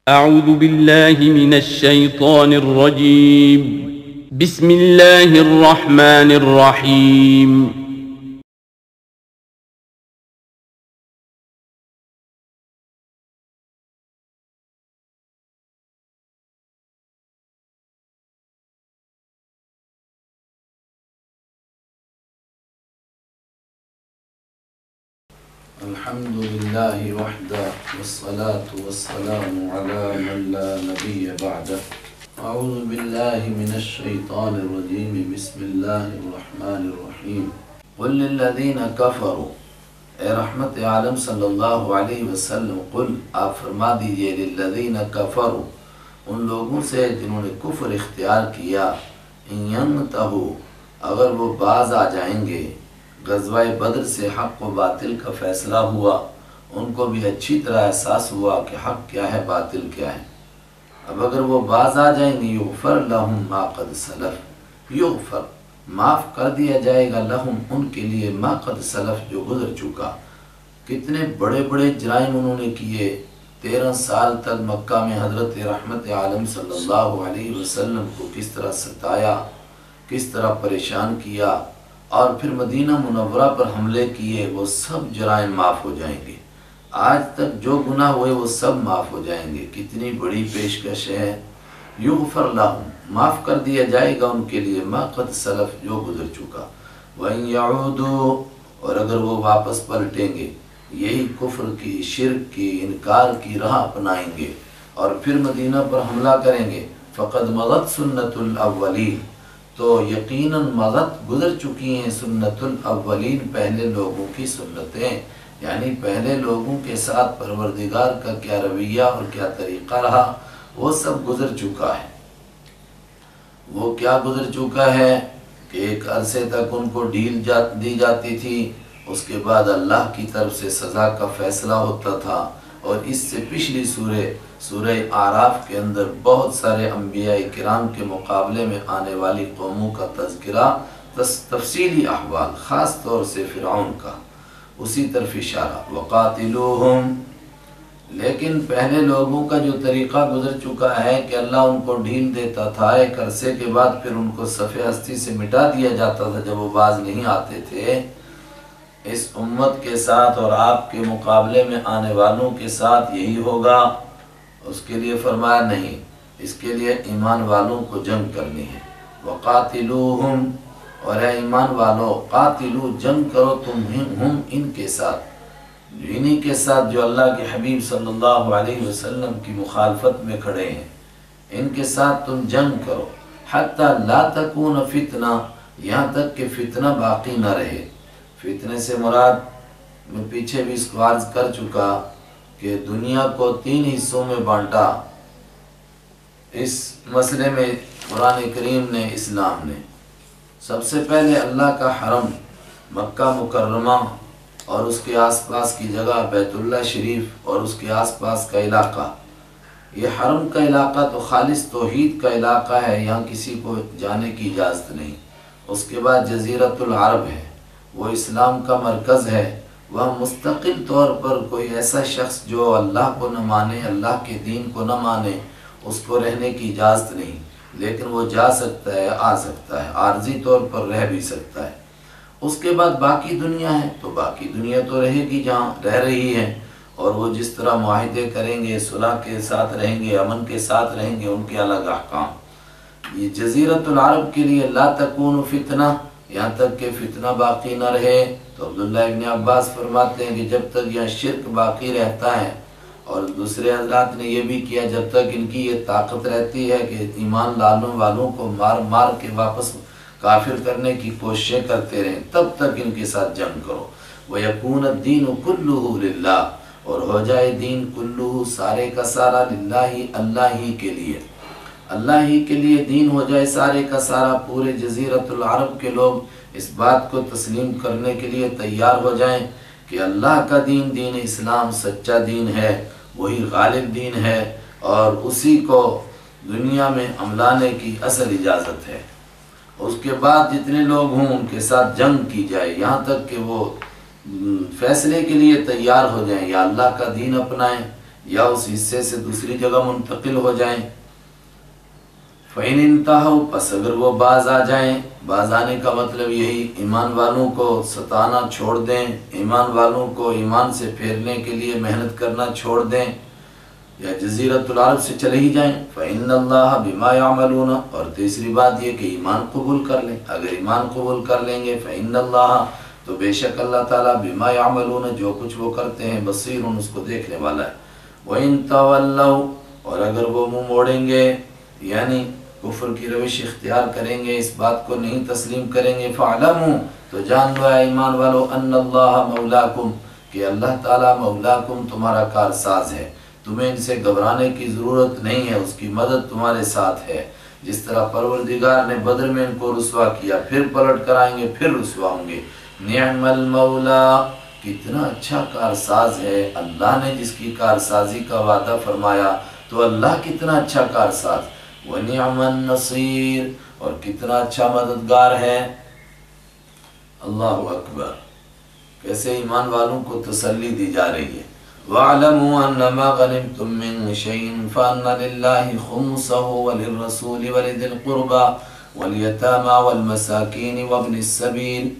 أعوذ بالله من الشيطان الرجيم. بسم الله الرحمن الرحيم. الحمد لله وحده والصلاة والسلام على من لا نبي بعده. أعوذ بالله من الشيطان الرجيم. بسم الله الرحمن الرحيم. قل للذين كفروا، اے رحمت عالم صلی اللہ علیہ وسلم، قل آپ فرما دیجئے، للذین کفروا ان لوگوں سے جنہوں نے کفر اختیار کیا، ان ینتہوا اگر وہ باز آ جائیں گے، غزوہ بدر سے حق و باطل کا فیصلہ ہوا، ان کو بھی اچھی طرح احساس ہوا کہ حق کیا ہے باطل کیا ہے۔ اب اگر وہ باز آ جائیں گے، یغفر لہم ما قد سلف، یغفر معاف کر دیا جائے گا، لہم ان کے لیے، ما قد سلف جو گزر چکا۔ کتنے بڑے بڑے جرائم انہوں نے کیے، 13 سال تک مکہ میں حضرت رحمت عالم صلی اللہ علیہ وسلم کو کس طرح ستایا، کس طرح پریشان کیا، اور پھر مدینہ منورہ پر حملے کیے، وہ سب جرائم معاف ہو جائیں گے۔ آج تک جو گناہ ہوئے وہ سب معاف ہو جائیں گے۔ کتنی بڑی پیشکش ہے۔ یغفر لہم معاف کر دیا جائے گا ان کے لیے، ما قد سلف جو گزر چکا۔ وَإِن يَعُودُوا اور اگر وہ واپس پلٹیں گے، یہی کفر کی، شرک کی، انکار کی راہ اپنائیں گے اور پھر مدینہ پر حملہ کریں گے، فَقَدْ مَضَتْ سُنَّةُ الْأَوَّلِينَ تو یقیناً مضت گزر چکی ہیں سنت الاولین پہلے لوگوں کی سنتیں، یعنی پہلے لوگوں کے ساتھ پروردگار کا کیا رویہ اور کیا طریقہ رہا وہ سب گزر چکا ہے۔ وہ کیا گزر چکا ہے کہ ایک عرصے تک ان کو ڈھیل دی جاتی تھی، اس کے بعد اللہ کی طرف سے سزا کا فیصلہ ہوتا تھا، اور اس سے پچھلی سورہ اعراف کے اندر بہت سارے انبیاء کرام کے مقابلے میں آنے والی قوموں کا تذکرہ، تفصیلی احوال، خاص طور سے فرعون کا، اسی طرف اشارہ۔ وقاتلوہم لیکن پہلے لوگوں کا جو طریقہ گزر چکا ہے کہ اللہ ان کو ڈھیل دیتا تھا، ایک عرصے کے بعد پھر ان کو صفحہ ہستی سے مٹا دیا جاتا تھا جب وہ باز نہیں آتے تھے۔ اس امت کے ساتھ اور آپ کے مقابلے میں آنے والوں کے ساتھ یہی ہوگا؟ اس کے لیے فرمایا نہیں، اس کے لیے ایمان والوں کو جنگ کرنی ہے۔ وقاتلوہم اور اے ایمان والو، قاتلو جنگ کرو تم ہم ان کے ساتھ، انہی کے ساتھ جو اللہ کے حبیب صلی اللہ علیہ وسلم کی مخالفت میں کھڑے ہیں، ان کے ساتھ تم جنگ کرو، حتی لا تکون فتنہ یہاں تک کہ فتنہ باقی نہ رہے۔ فتنے سے مراد میں پیچھے بھی اس کو عرض کر چکا کہ دنیا کو 3 حصوں میں بانٹا اس مسئلے میں قرآن کریم نے، اسلام نے۔ سب سے پہلے اللہ کا حرم مکہ مکرمہ اور اس کے آس پاس کی جگہ بیت اللہ شریف اور اس کے آس پاس کا علاقہ، یہ حرم کا علاقہ تو خالص توحید کا علاقہ ہے، یہاں کسی کو جانے کی اجازت نہیں۔ اس کے بعد جزیرۃ العرب ہے، وہ اسلام کا مرکز ہے، وہاں مستقل طور پر کوئی ایسا شخص جو اللہ کو نہ مانے، اللہ کے دین کو نہ مانے، اس کو رہنے کی اجازت نہیں، لیکن وہ جا سکتا ہے، آ سکتا ہے، عارضی طور پر رہ بھی سکتا ہے۔ اس کے بعد باقی دنیا ہے، تو باقی دنیا تو رہے گی جہاں رہ رہی ہے، اور وہ جس طرح معاہدے کریں گے، صلح کے ساتھ رہیں گے، امن کے ساتھ رہیں گے، ان کے الگ احکام۔ یہ جزیرۃ العرب کے لیے لا تکون فتنہ یہاں تک کہ فتنہ باقی نہ رہے، تو عبداللہ ابن عباس فرماتے ہیں کہ جب تک یہاں شرک باقی رہتا ہے، اور دوسرے حضرات نے یہ بھی کیا، جب تک ان کی یہ طاقت رہتی ہے کہ ایمان لانے والوں کو مار مار کے واپس کافر کرنے کی کوششیں کرتے رہیں، تب تک ان کے ساتھ جنگ کرو۔ وَيَكُونَ الدِّينُ كُلُّهُ لِلَّهِ اور ہو جائے دین کلو سارے کا سارا، للہ اللہ ہی کے لیے، اللہ ہی کے لیے دین ہو جائے سارے کا سارا۔ پورے جزیرۃ العرب کے لوگ اس بات کو تسلیم کرنے کے لیے تیار ہو جائیں کہ اللہ کا دین، دین اسلام سچا دین ہے، وہی غالب دین ہے، اور اسی کو دنیا میں عملانے کی اصل اجازت ہے۔ اس کے بعد جتنے لوگ ہوں ان کے ساتھ جنگ کی جائے، یہاں تک کہ وہ فیصلے کے لیے تیار ہو جائیں، یا اللہ کا دین اپنائیں یا اس حصے سے دوسری جگہ منتقل ہو جائیں۔ فَإِنِ انْتَهَوْا پس اگر وہ باز آ جائیں، باز آنے کا مطلب یہی ایمان والوں کو ستانا چھوڑ دیں، ایمان والوں کو ایمان سے پھیرنے کے لیے محنت کرنا چھوڑ دیں، یا جزیرۃ العرب سے چلے ہی جائیں۔ فَإِنَّ اللَّهَ بِمَا يَعْمَلُونَ اور تیسری بات یہ کہ ایمان قبول کر لیں، اگر ایمان قبول کر لیں گے فَإِنَّ اللَّهَ تو بے شک اللہ تعالیٰ بِمَا يَعْمَلُونَ جو کچھ وہ کرتے ہیں بصیر اس کو دیکھنے والا ہے۔ وَإِن تَوَلَّوْا اور اگر وہ منہ موڑیں گے یعنی کفر کی روش اختیار کریں گے، اس بات کو نہیں تسلیم کریں گے، فَعْلَمُوا تو جان لو اے ایمان والو ان اللہ مولاکم کہ اللہ تعالیٰ مولاکم تمہارا کارساز ہے، تمہیں ان سے گھبرانے کی ضرورت نہیں ہے، اس کی مدد تمہارے ساتھ ہے۔ جس طرح پروردگار نے بدر میں ان کو رسوا کیا، پھر پلٹ کر آئیں گے، پھر رسوا ہوں گے۔ نعم المولا کتنا اچھا کارساز ہے، اللہ نے جس کی کارسازی کا وعدہ فرمایا تو اللہ کتنا اچھا کارساز، وَنِعْمَ النَّصِيرُ اور کتنا اچھا مددگار ہے۔ اللہ اکبر، کیسے ایمان والوں کو تسلی دی جا رہی ہے۔ وَاعْلَمُوا أَنَّمَا غَنِمْتُم مِّن شَيْءٍ فَأَنَّ لِلَّهِ خُمُسَهُ وَلِلرَّسُولِ وَلِذِي الْقُرْبَىٰ وَالْيَتَامَىٰ وَالْمَسَاكِينِ وَابْنِ السَّبِيلِ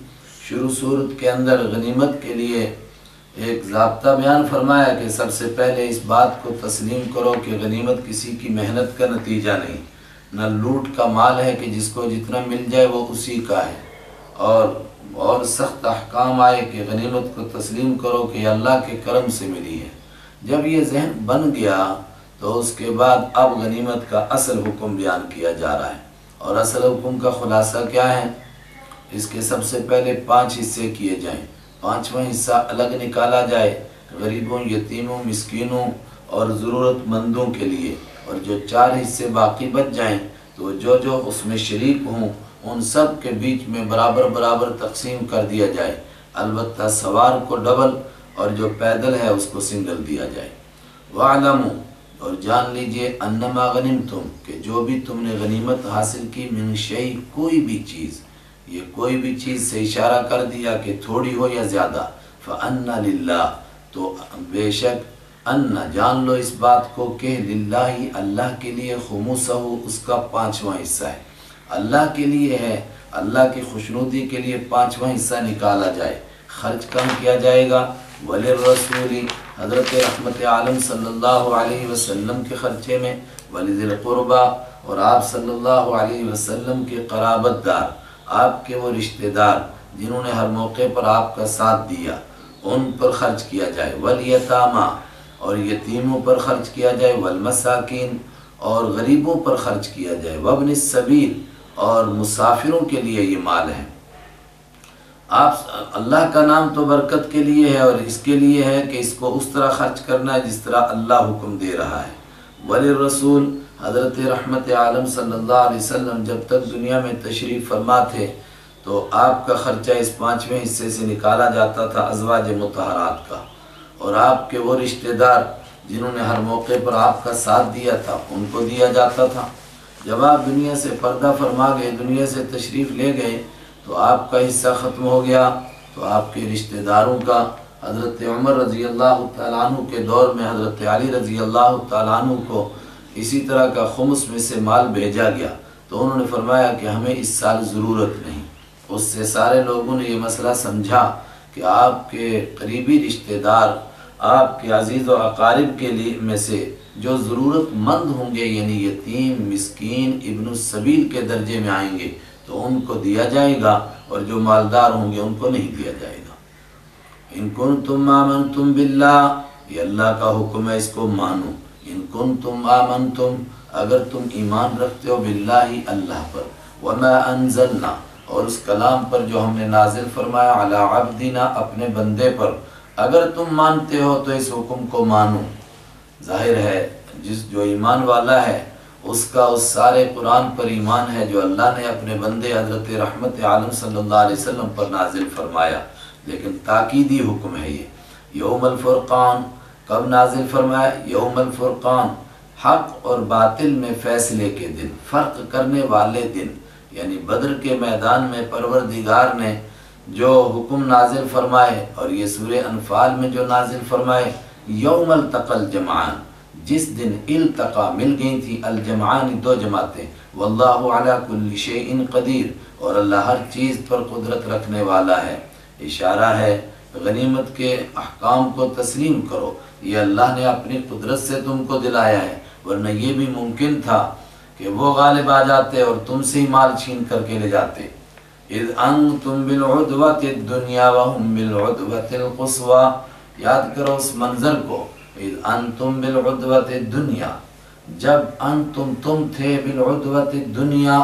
شروع صورت کے اندر غنیمت کے لیے ایک ضابطہ بیان فرمایا کہ سب سے پہلے اس بات کو تسلیم کرو کہ غنیمت کسی کی محنت کا نتیجہ نہیں، نہ لوٹ کا مال ہے کہ جس کو جتنا مل جائے وہ اسی کا ہے، اور سخت احکام آئے کہ غنیمت کو تسلیم کرو کہ یہ اللہ کے کرم سے ملی ہے۔ جب یہ ذہن بن گیا تو اس کے بعد اب غنیمت کا اصل حکم بیان کیا جا رہا ہے، اور اصل حکم کا خلاصہ کیا ہے؟ اس کے سب سے پہلے 5 حصے کیے جائیں، 5واں حصہ الگ نکالا جائے غریبوں، یتیموں، مسکینوں اور ضرورت مندوں کے لیے، اور جو 4 حصے باقی بچ جائیں تو جو اس میں شریک ہوں ان سب کے بیچ میں برابر برابر تقسیم کر دیا جائے، البتہ سوار کو ڈبل اور جو پیدل ہے اس کو سنگل دیا جائے۔ وَاعْلَمُوا اور جان لیجئے انما غنمتم کہ جو بھی تم نے غنیمت حاصل کی، من شیء کوئی بھی چیز، یہ کوئی بھی چیز سے اشارہ کر دیا کہ تھوڑی ہو یا زیادہ، فَأَنَّ لِلَّهِ تو بے شک ان جان لو اس بات کو کہ للہ اللہ کے لیے خمسہ اس کا 5واں حصہ ہے، اللہ کے لیے ہے، اللہ کی خوشنودی کے لیے 5واں حصہ نکالا جائے، خرچ کم کیا جائے گا۔ وَلِلرَّسُولِ حضرت رحمت عالم صلی اللہ علیہ وسلم کے خرچے میں، وَلِذِي الْقُرْبَىٰ اور آپ صلی اللہ علیہ وسلم کے قرابت دار، آپ کے وہ رشتہ دار جنہوں نے ہر موقع پر آپ کا ساتھ دیا، ان پر خرچ کیا جائے۔ وَالْيَتَامَىٰ اور یتیموں پر خرچ کیا جائے، وَالْمَسَاكِينَ اور غریبوں پر خرچ کیا جائے، وَابْنِ السَّبِيلِ اور مسافروں کے لیے یہ مال ہے۔ آپ اللہ کا نام تو برکت کے لیے ہے، اور اس کے لیے ہے کہ اس کو اس طرح خرچ کرنا ہے جس طرح اللہ حکم دے رہا ہے۔ وَلِلرَّسُولِ حضرت رحمت عالم صلی اللہ علیہ وسلم جب تک دنیا میں تشریف فرما تھے تو آپ کا خرچہ اس 5ویں حصے سے نکالا جاتا تھا ازواج مطہرات کا، اور آپ کے وہ رشتہ دار جنہوں نے ہر موقع پر آپ کا ساتھ دیا تھا ان کو دیا جاتا تھا۔ جب آپ دنیا سے پردہ فرما گئے، دنیا سے تشریف لے گئے تو آپ کا حصہ ختم ہو گیا، تو آپ کے رشتہ داروں کا حضرت عمر رضی اللہ تعالیٰ عنہ کے دور میں حضرت علی رضی اللہ تعالیٰ عنہ کو اسی طرح کا خمس میں سے مال بھیجا گیا، تو انہوں نے فرمایا کہ ہمیں اس سال ضرورت نہیں۔ اس سے سارے لوگوں نے یہ مسئلہ سمجھا کہ آپ کے قریبی رشتہ دار، آپ کے عزیز و اقارب کے لیے میں سے جو ضرورت مند ہوں گے، یعنی یتیم، مسکین، ابن السبیل کے درجے میں آئیں گے تو ان کو دیا جائے گا، اور جو مالدار ہوں گے ان کو نہیں دیا جائے گا۔ ان کنتم آمنتم باللہ یہ اللہ کا حکم ہے، اس کو مانو۔ ان کنتم آمنتم اگر تم ایمان رکھتے ہو باللہ اللہ پر، وما انزلنا اور اس کلام پر جو ہم نے نازل فرمایا، علی عبدنا اپنے بندے پر، اگر تم مانتے ہو تو اس حکم کو مانو۔ ظاہر ہے جو ایمان والا ہے اس کا اس سارے قرآن پر ایمان ہے جو اللہ نے اپنے بندے حضرت رحمت عالم صلی اللہ علیہ وسلم پر نازل فرمایا، لیکن تاکیدی حکم ہے یہ۔ یوم الفرقان کب نازل فرمایا؟ یوم الفرقان حق اور باطل میں فیصلے کے دن، فرق کرنے والے دن، یعنی بدر کے میدان میں پروردگار نے جو حکم نازل فرمائے، اور یہ سورہ انفال میں جو نازل فرمائے یوم التقى الجمعان، جس دن التقا مل گئی تھی الجمعان دو جماعتیں، واللہ علی کل شیء قدیر، اور اللہ ہر چیز پر قدرت رکھنے والا ہے۔ اشارہ ہے غنیمت کے احکام کو تسلیم کرو، یہ اللہ نے اپنی قدرت سے تم کو دلایا ہے، ورنہ یہ بھی ممکن تھا کہ وہ غالب آ جاتے اور تم سے ہی مال چھین کر کے لے جاتے۔ اذ انتم بالعدوۃ الدنیا وهم بالعدوۃ القصوى، یاد کرو اس منظر کو، اذ انتم بالعدوۃ الدنیا، جب انتم تم تھے بالعدوۃ الدنیا،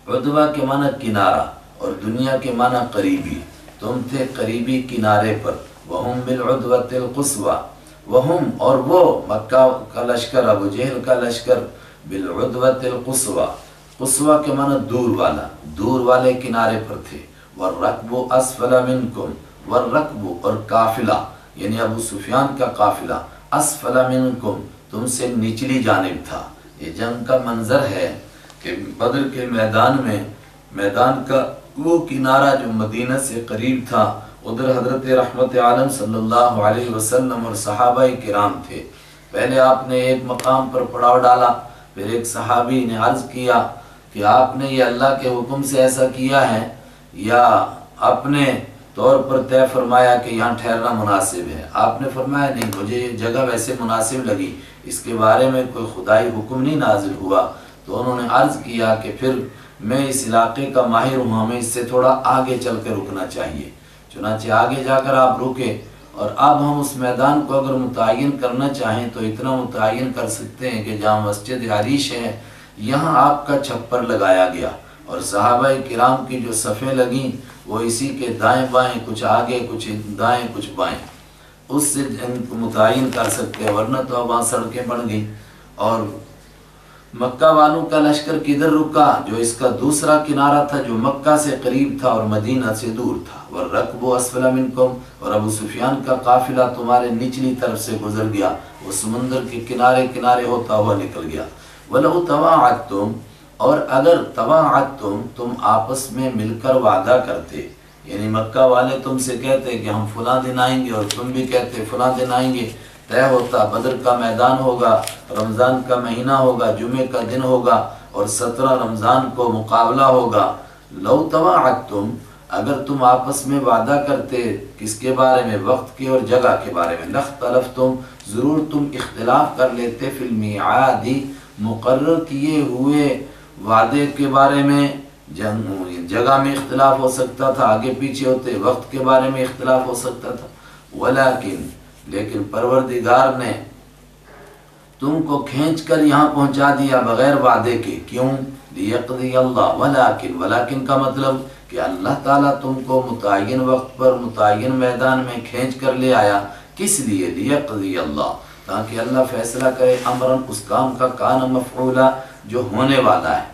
عدوہ کے معنی کنارہ اور دنیا کے معنی قریبی، تم تھے قریبی کنارے پر، وہم بالعدوۃ القصوى، وہم اور وہ مکہ کا لشکر، ابو جہل کا لشکر، بالعدوۃ القصوى، قصوى کے معنی دور والا، دور والے کنارے پر تھے، والرکب اسفل منکم، والرکب اور قافلہ یعنی ابو سفیان کا قافلہ، اسفل منکم تم سے نچلی جانب تھا۔ یہ جنگ کا منظر ہے کہ بدر کے میدان میں، میدان کا وہ کنارہ جو مدینہ سے قریب تھا، ادھر حضرت رحمت عالم صلی اللہ علیہ وسلم اور صحابہ کرام تھے۔ پہلے آپ نے ایک مقام پر پڑاؤ ڈالا، پھر ایک صحابی نے عرض کیا کہ آپ نے یہ اللہ کے حکم سے ایسا کیا ہے یا اپنے طور پر طے فرمایا کہ یہاں ٹھہرنا مناسب ہے؟ آپ نے فرمایا نہیں، مجھے یہ جگہ ویسے مناسب لگی، اس کے بارے میں کوئی خدائی حکم نہیں نازل ہوا۔ تو انہوں نے عرض کیا کہ پھر میں اس علاقے کا ماہر ہوں، ہمیں اس سے تھوڑا آگے چل کے رکنا چاہیے۔ چنانچہ آگے جا کر آپ رکے، اور اب ہم اس میدان کو اگر متعین کرنا چاہیں تو اتنا متعین کر سکتے ہیں کہ جہاں مسجد عریش ہے یہاں آپ کا چھپر لگایا گیا، اور صحابہ کرام کی جو صفیں لگیں وہ اسی کے دائیں بائیں، کچھ آگے کچھ دائیں کچھ بائیں، اس سے متعین کر سکتے ہیں، ورنہ تو اب وہاں سڑکیں بن گئیں۔ اور مکہ والوں کا لشکر کدھر رکا؟ جو اس کا دوسرا کنارہ تھا، جو مکہ سے قریب تھا اور مدینہ سے دور تھا، والرکب اسفل منکم، اور ابو سفیان کا قافلہ تمہارے نچلی طرف سے گزر گیا، وہ سمندر کے کنارے کنارے ہوتا ہوا نکل گیا۔ وَلَوْ تَوَاعَدْتُمْ، اور اگر تواعدتم تم آپس میں مل کر وعدہ کرتے، یعنی مکہ والے تم سے کہتے کہ ہم فلاں دن آئیں گے اور تم بھی کہتے فلاں دن آئیں گے، طے ہوتا بدر کا میدان ہوگا، رمضان کا مہینہ ہوگا، جمعے کا دن ہوگا اور 17 رمضان کو مقابلہ ہوگا۔ لو تواعدتم، اگر تم آپس میں وعدہ کرتے، کس کے بارے میں؟ وقت کے اور جگہ کے بارے میں، لاختلفتم، ضرور تم اختلاف کر لیتے، فی المیعاد، مقرر کیے ہوئے وعدے کے بارے میں، جگہ میں اختلاف ہو سکتا تھا، آگے پیچھے ہوتے، وقت کے بارے میں اختلاف ہو سکتا تھا، لیکن پروردگار نے تم کو کھینچ کر یہاں پہنچا دیا بغیر وعدے کے، کیوں؟ لیقضی اللہ، ولیکن کا مطلب کہ اللہ تعالیٰ تم کو متعین وقت پر متعین میدان میں کھینچ کر لے آیا، کس لیے؟ لیقضی اللہ، تاکہ اللہ فیصلہ کرے، امرن اس کام کا، کان مفعولا جو ہونے والا ہے۔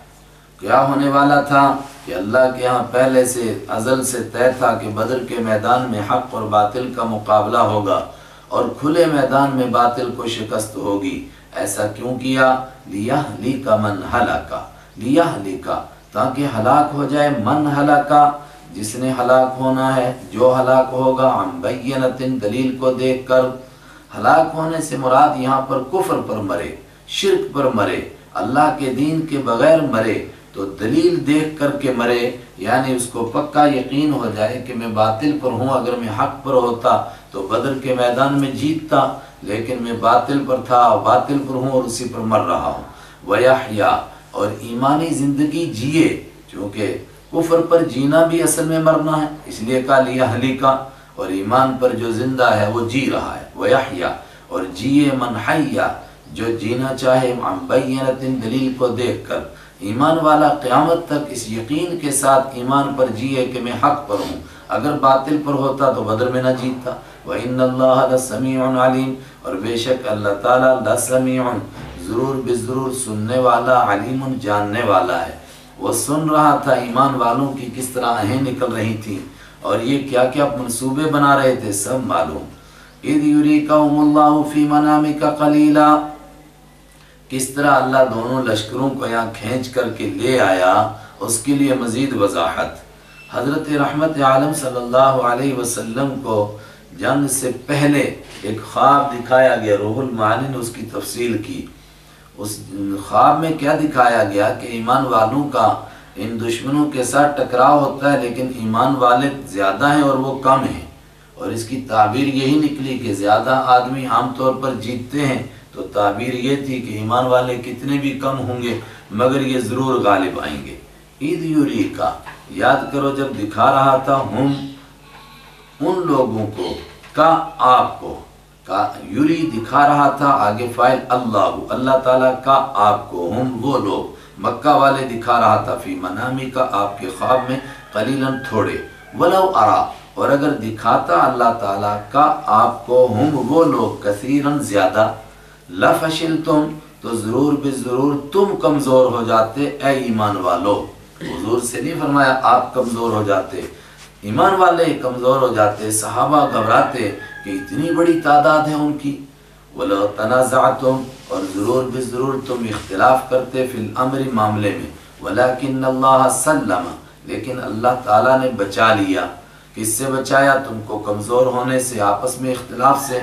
کیا ہونے والا تھا؟ کہ اللہ کے ہاں پہلے سے ازل سے طے تھا کہ بدر کے میدان میں حق اور باطل کا مقابلہ ہوگا اور کھلے میدان میں باطل کو شکست ہوگی۔ ایسا کیوں کیا؟ لیہلک من ہلک، لیہلک تاکہ ہلاک ہو جائے، من ہلک جس نے ہلاک ہونا ہے، جو ہلاک ہوگا، عن بینۃ دلیل کو دیکھ کر۔ ہلاک ہونے سے مراد یہاں پر کفر پر مرے، شرک پر مرے، اللہ کے دین کے بغیر مرے تو دلیل دیکھ کر کے مرے، یعنی اس کو پکا یقین ہو جائے کہ میں باطل پر ہوں، اگر میں حق پر ہوتا تو بدر کے میدان میں جیتتا، لیکن میں باطل پر تھا، باطل پر ہوں اور اسی پر مر رہا ہوں۔ وَيَحْيَا، اور ایمانی زندگی جیے، چونکہ کفر پر جینا بھی اصل میں مرنا ہے، اس لیے کہا لیہلک، اور ایمان پر جو زندہ ہے وہ جی رہا ہے۔ وَيَحْيَا، اور جیے، من حیا جو جینا چاہے، عن بینۃ دلیل کو دیکھ کر۔ ایمان والا قیامت تک اس یقین کے ساتھ ایمان پر جیے کہ میں حق پر ہوں، اگر باطل پر ہوتا تو بدر میں نہ جیتتا۔ وَإِنَّ اللَّهَ لَسَمِيعٌ عَلِيمٌ، اور بے شک اللہ تعالیٰ لَسَمِيعٌ ضرور بضرور سننے والا، علیم جاننے والا ہے۔ وہ سن رہا تھا ایمان والوں کی کس طرح آہیں نکل رہی تھیں اور یہ کیا کیا منصوبے بنا رہے تھے، سب معلوم۔ اِذْ يُرِيكَهُمُ اللَّهُ فِي مَنَامِكَ قَلِيلًا، کس طرح اللہ دونوں لشکروں کو یہاں کھینچ کر کے لے آیا، اس کے لیے مزید وضاحت۔ حضرت رحمت عالم صلی اللہ علیہ وسلم کو جنگ سے پہلے ایک خواب دکھایا گیا، روح المعانی نے اس کی تفصیل کی۔ اس خواب میں کیا دکھایا گیا کہ ایمان والوں کا ان دشمنوں کے ساتھ ٹکراؤ ہوتا ہے، لیکن ایمان والے زیادہ ہیں اور وہ کم ہیں، اور اس کی تعبیر یہی نکلی کہ زیادہ آدمی عام طور پر جیتتے ہیں، تو تعبیر یہ تھی کہ ایمان والے کتنے بھی کم ہوں گے مگر یہ ضرور غالب آئیں گے۔ اذ یریکا، یاد کرو جب دکھا رہا تھا ہم ان لوگوں کو کا آپ کو، کا یری دکھا رہا تھا، آگے فاعل اللہ، اللہ تعالیٰ کا آپ کو، ہم وہ لوگ مکہ والے دکھا رہا تھا، فی منامی کا آپ کے خواب میں، قلیلاً تھوڑے، ولو ارا، اور اگر دکھاتا اللہ تعالیٰ کا آپ کو ہم وہ لوگ کثیراً زیادہ، لفشلتم، تو ضرور بضرور تم کمزور ہو جاتے اے ایمان والو۔ حضور سے نہیں فرمایا آپ کمزور ہو جاتے، ایمان والے کمزور ہو جاتے، صحابہ گھبراتے کہ اتنی بڑی تعداد ہے ان کی۔ وَلَوْ تَنَازَعْتُمْ، اور ضرور بضرور تم اختلاف کرتے فی الامر، معاملے میں، وَلَكِنَّ اللَّهَ سَلَّمَ، لیکن اللہ تعالیٰ نے بچا لیا۔ کس سے بچایا؟ تم کو کمزور ہونے سے، آپس میں اختلاف سے۔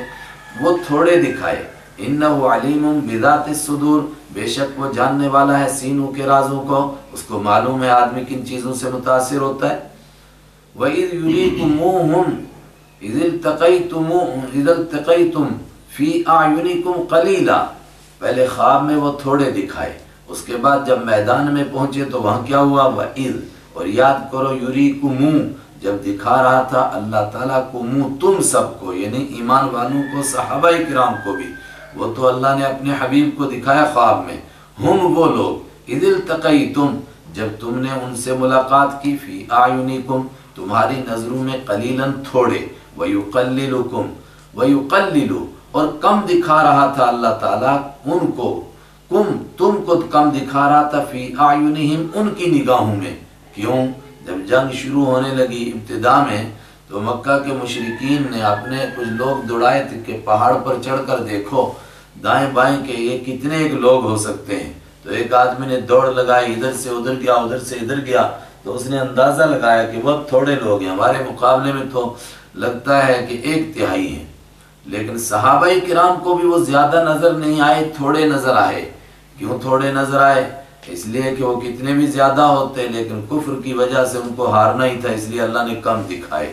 وہ تھوڑے دکھائے، اِنَّهُ عَلِيمٌ بِذَاتِ الصُّدُورِ، بے شک وہ جاننے والا ہے سینوں کے رازوں کو، اس کو معلوم ہے آدمی کن چیزوں سے متاثر ہوتا ہے۔ وَإِذْ يُرِيكُمُوهُمْ إِذَا الْتَقَيْتُمْ فِي أَعْيُنِكُمْ قَلِيلًا، پہلے خواب میں وہ تھوڑے دکھائے، اس کے بعد جب میدان میں پہنچے تو وہاں کیا ہوا؟ وَإِذْ، اور یاد کرو یُرِيكُمُو، جب دکھا رہا تھا اللہ تعالیٰ کو منہ تم سب کو، یعنی ایمان والوں کو، صحابہ کرام کو بھی، وہ تو اللہ نے اپنے حبیب کو دکھایا خواب میں، ہم وہ لوگ، اذ التقیتم، جب تم نے ان سے ملاقات کی، فی اعینکم، تمہاری نظروں میں، قلیلاً تھوڑے، ویقللکم، ویقللو، اور کم دکھا رہا تھا اللہ تعالیٰ ان کو، تم کو کم دکھا رہا تھا، فی اعینہم، ان کی نگاہوں میں۔ کیوں؟ جب جنگ شروع ہونے لگی ابتدا میں، تو مکہ کے مشرکین نے اپنے کچھ لوگ دوڑائے تھے کہ پہاڑ پر چڑھ کر دیکھو دائیں بائیں کہ یہ کتنے ایک لوگ ہو سکتے ہیں۔ تو ایک آدمی نے دوڑ لگائی، ادھر سے ادھر گیا، ادھر سے ادھر گیا، تو اس نے اندازہ لگایا کہ بہت تھوڑے لوگ ہیں، ہمارے مقابلے میں تو لگتا ہے کہ 1/3 ہیں۔ لیکن صحابہ کرام کو بھی وہ زیادہ نظر نہیں آئے، تھوڑے نظر آئے۔ کیوں تھوڑے نظر آئے؟ اس لیے کہ وہ کتنے بھی زیادہ ہوتے لیکن کفر کی وجہ سے ان کو ہارنا ہی تھا، اس لیے اللہ نے کم دکھائے۔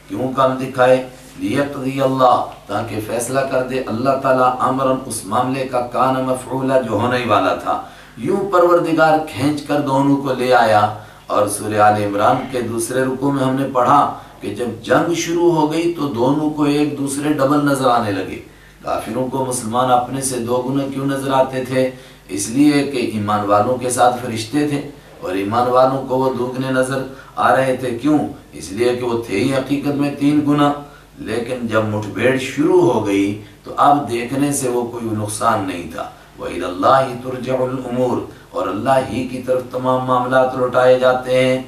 کیوں کم دکھائے؟ لیقضی اللہ، تاکہ فیصلہ کر دے اللہ تعالیٰ، امرن، اس معاملے کا، کان مفعولا، جو ہونے ہی والا تھا۔ یوں پروردگار کھینچ کر دونوں کو لے آیا۔ اور سورہ آل عمران کے دوسرے رکوع میں ہم نے پڑھا کہ جب جنگ شروع ہو گئی تو دونوں کو ایک دوسرے ڈبل نظر آنے لگے۔ کافروں کو مسلمان اپنے سے 2 گنا کیوں نظر آتے تھے؟ اس لیے کہ ایمان والوں کے ساتھ فرشتے تھے، اور ایمان والوں کو وہ 2 گنے نظر آ رہے تھے۔ کیوں؟ اس لیے کہ وہ تھے ہی حقیقت میں 3 گنا۔ لیکن جب مٹھ بھیڑ شروع ہو گئی تو اب دیکھنے سے وہ کوئی نقصان نہیں تھا۔ وَإِلَى اللَّهِ تُرْجَعُ الْأُمُورِ، اور اللہ ہی کی طرف تمام معاملات لوٹائے جاتے ہیں۔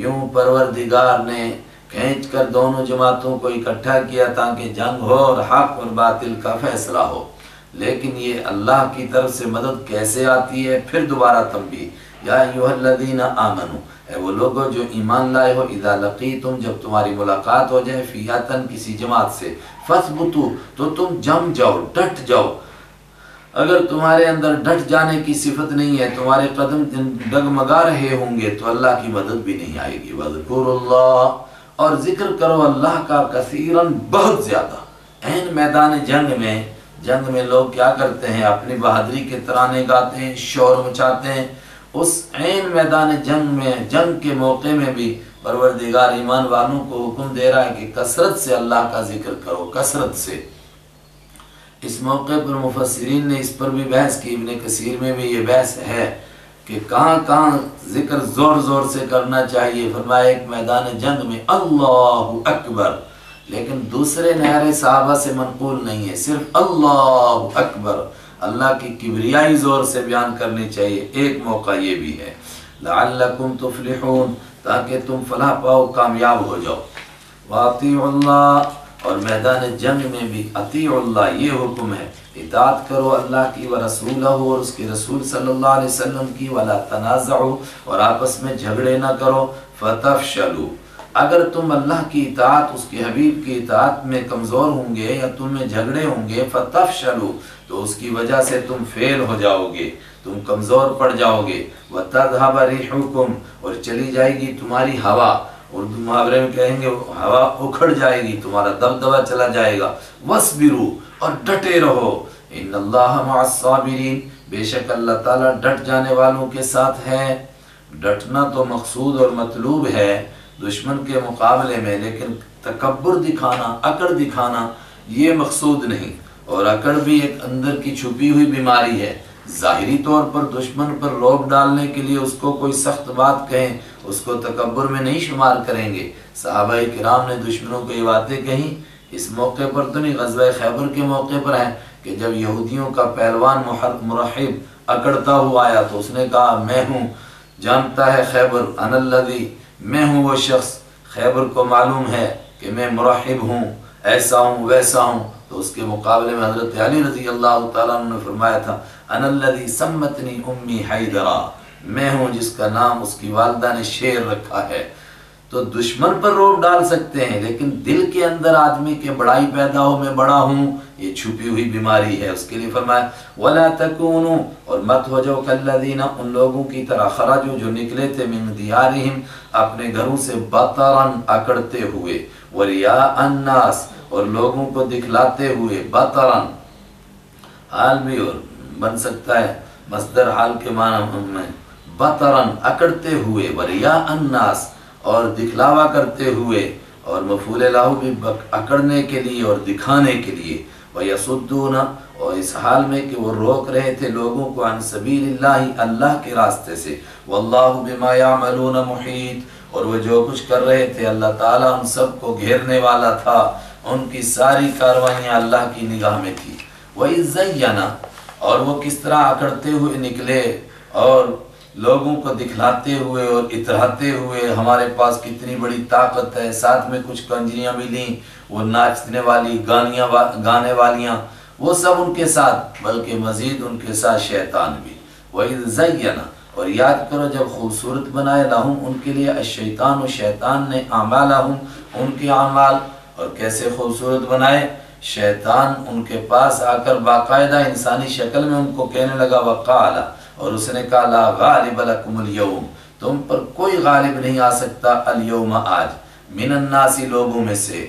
یوں پروردگار نے کھینچ کر دونوں جماعتوں کو اکٹھا کیا تاکہ جنگ ہو اور حق اور باطل کا فیصلہ ہو۔ لیکن یہ اللہ کی طرف سے مدد کیسے آتی ہے؟ پھر دوبارہ تنبیہ، یا ایھا الذین آمنوا، اے وہ لوگوں جو ایمان لائے ہو، اذا لقیتم، جب تمہاری ملاقات ہو جائے، فئۃ، کسی جماعت سے، فاثبتوا، تو تم جم جاؤ، ڈٹ جاؤ۔ اگر تمہارے اندر ڈٹ جانے کی صفت نہیں ہے، تمہارے قدم ڈگمگا رہے ہوں گے تو اللہ کی مدد بھی نہیں آئے گی۔ وَاذْكُرُوا اللَّهَ، اور ذکر کرو اللہ کا، کثیراً، بہت زیادہ۔ عین میدان جنگ میں لوگ کیا کرتے ہیں؟ اپنی بہادری کے ترانے گاتے ہیں، شور مچاتے ہیں۔ اس عین میدان جنگ میں، جنگ کے موقع میں بھی پروردگار ایمان والوں کو حکم دے رہا ہے کہ کثرت سے اللہ کا ذکر کرو، کثرت سے۔ اس موقع پر مفسرین نے اس پر بھی بحث کی، ابن کثیر میں بھی یہ بحث ہے کہ کہاں کہاں ذکر زور زور سے کرنا چاہیے۔ فرمایا ایک میدان جنگ میں اللہ اکبر، لیکن دوسرے نعرے صحابہ سے منقول نہیں ہے، صرف اللہ اکبر، اللہ کی کبریائی زور سے بیان کرنی چاہیے۔ ایک موقع یہ بھی ہے، لعلکم تفلحون، تاکہ تم فلاح پاؤ، کامیاب ہو جاؤ۔ واطیعوا اللہ، اور میدان جنگ میں بھی اطیعوا اللہ، یہ حکم ہے، اطاعت کرو اللہ کی، ورسولہ، اور اس کے رسول صلی اللہ علیہ وسلم کی، ولا تنازعوا، اور آپس میں جھگڑے نہ کرو، فتفشلوا، اگر تم اللہ کی اطاعت، اس کے حبیب کی اطاعت میں کمزور ہوں گے یا تم میں جھگڑے ہوں گے، فتفشلوا، تو اس کی وجہ سے تم فیل ہو جاؤ گے، تم کمزور پڑ جاؤ گے، وتذهب ريحكم، اور چلی جائے گی تمہاری ہوا، اردو محاورے میں کہیں گے ہوا اکھڑ جائے گی، تمہارا دبدبہ چلا جائے گا، واصبروا، اور ڈٹے رہو، ان اللہ مع الصابرین، بے شک اللہ تعالیٰ ڈٹ جانے والوں کے ساتھ ہے۔ ڈٹنا تو مقصود اور مطلوب ہے دشمن کے مقابلے میں، لیکن تکبر دکھانا، اکڑ دکھانا یہ مقصود نہیں، اور اکڑ بھی ایک اندر کی چھپی ہوئی بیماری ہے۔ ظاہری طور پر دشمن پر رعب ڈالنے کے لیے اس کو کوئی سخت بات کہیں، اس کو تکبر میں نہیں شمار کریں گے۔ صحابہ کرام نے دشمنوں کو یہ باتیں کہیں، اس موقع پر تو نہیں، غزوہ خیبر کے موقع پر ہے کہ جب یہودیوں کا پہلوان مرحب اکڑتا ہوا آیا تو اس نے کہا میں ہوں، جانتا ہے خیبر، انا الذی، میں ہوں وہ شخص، خیبر کو معلوم ہے کہ میں مرحب ہوں، ایسا ہوں ویسا ہوں۔ تو اس کے مقابلے میں حضرت علی رضی اللہ تعالیٰ عنہ نے فرمایا تھا انا الذی سمتنی امی حیدرا، میں ہوں جس کا نام اس کی والدہ نے شیر رکھا ہے۔ تو دشمن پر روب ڈال سکتے ہیں، لیکن دل کے اندر آدمی کے بڑائی پیدا ہو میں بڑا ہوں، یہ چھپی ہوئی بیماری ہے۔ اس کے لیے فرمایا وَلَا تَكُونُوا، اور مت ہو جاؤ كَالَّذِينَ، ان لوگوں کی طرح خرجوا جو نکلے تھے مِن دِيَارِهِمْ اپنے گھروں سے بَطَرًا اکڑتے ہوئے، وَرِيَاءَ النَّاسِ اور لوگوں کو دکھلاتے ہوئے، بَطَرًا حال بھی اور بن سکتا ہے مصدر حال کے معنی میں، بَطَرًا اکڑتے ہوئے، وَرِيَاءَ النَّاسِ اور دکھلاوا کرتے ہوئے، اور مفعول لاہو بھی اکڑنے کے لیے اور دکھانے کے لیے، وَيَصُدُّونَ اور اس حال میں کہ وہ روک رہے تھے لوگوں کو عن سبیل اللہ، اللہ کے راستے سے، وَاللَّهُ بِمَا يَعْمَلُونَ مُحِيطٌ اور وہ جو کچھ کر رہے تھے اللہ تعالیٰ ان سب کو گھیرنے والا تھا، ان کی ساری کاروائیاں اللہ کی نگاہ میں تھی۔ وَإِذْ زَيَّنَ اور وہ کس طرح اکڑتے ہوئے نکلے اور لوگوں کو دکھلاتے ہوئے اور اتراتے ہوئے ہمارے پاس کتنی بڑی طاقت ہے، ساتھ میں کچھ کنجریاں بھی لیں، وہ ناچنے والی گانے والیاں، وہ سب ان کے ساتھ، بلکہ مزید ان کے ساتھ شیطان بھی۔ وَإِذْ زَيَّنَ اور یاد کرو جب خوبصورت بنائے لہم ان کے لیے الشیطان و شیطان نے اعمالہم ان کے اعمال، اور کیسے خوبصورت بنائے، شیطان ان کے پاس آ کر باقاعدہ انسانی شکل میں ان کو کہنے لگا وقال، اور اس نے کہا لا غالب لکم اليوم، تم پر کوئی غالب نہیں آ سکتا، اليوم آج، من الناس لوگوں میں سے،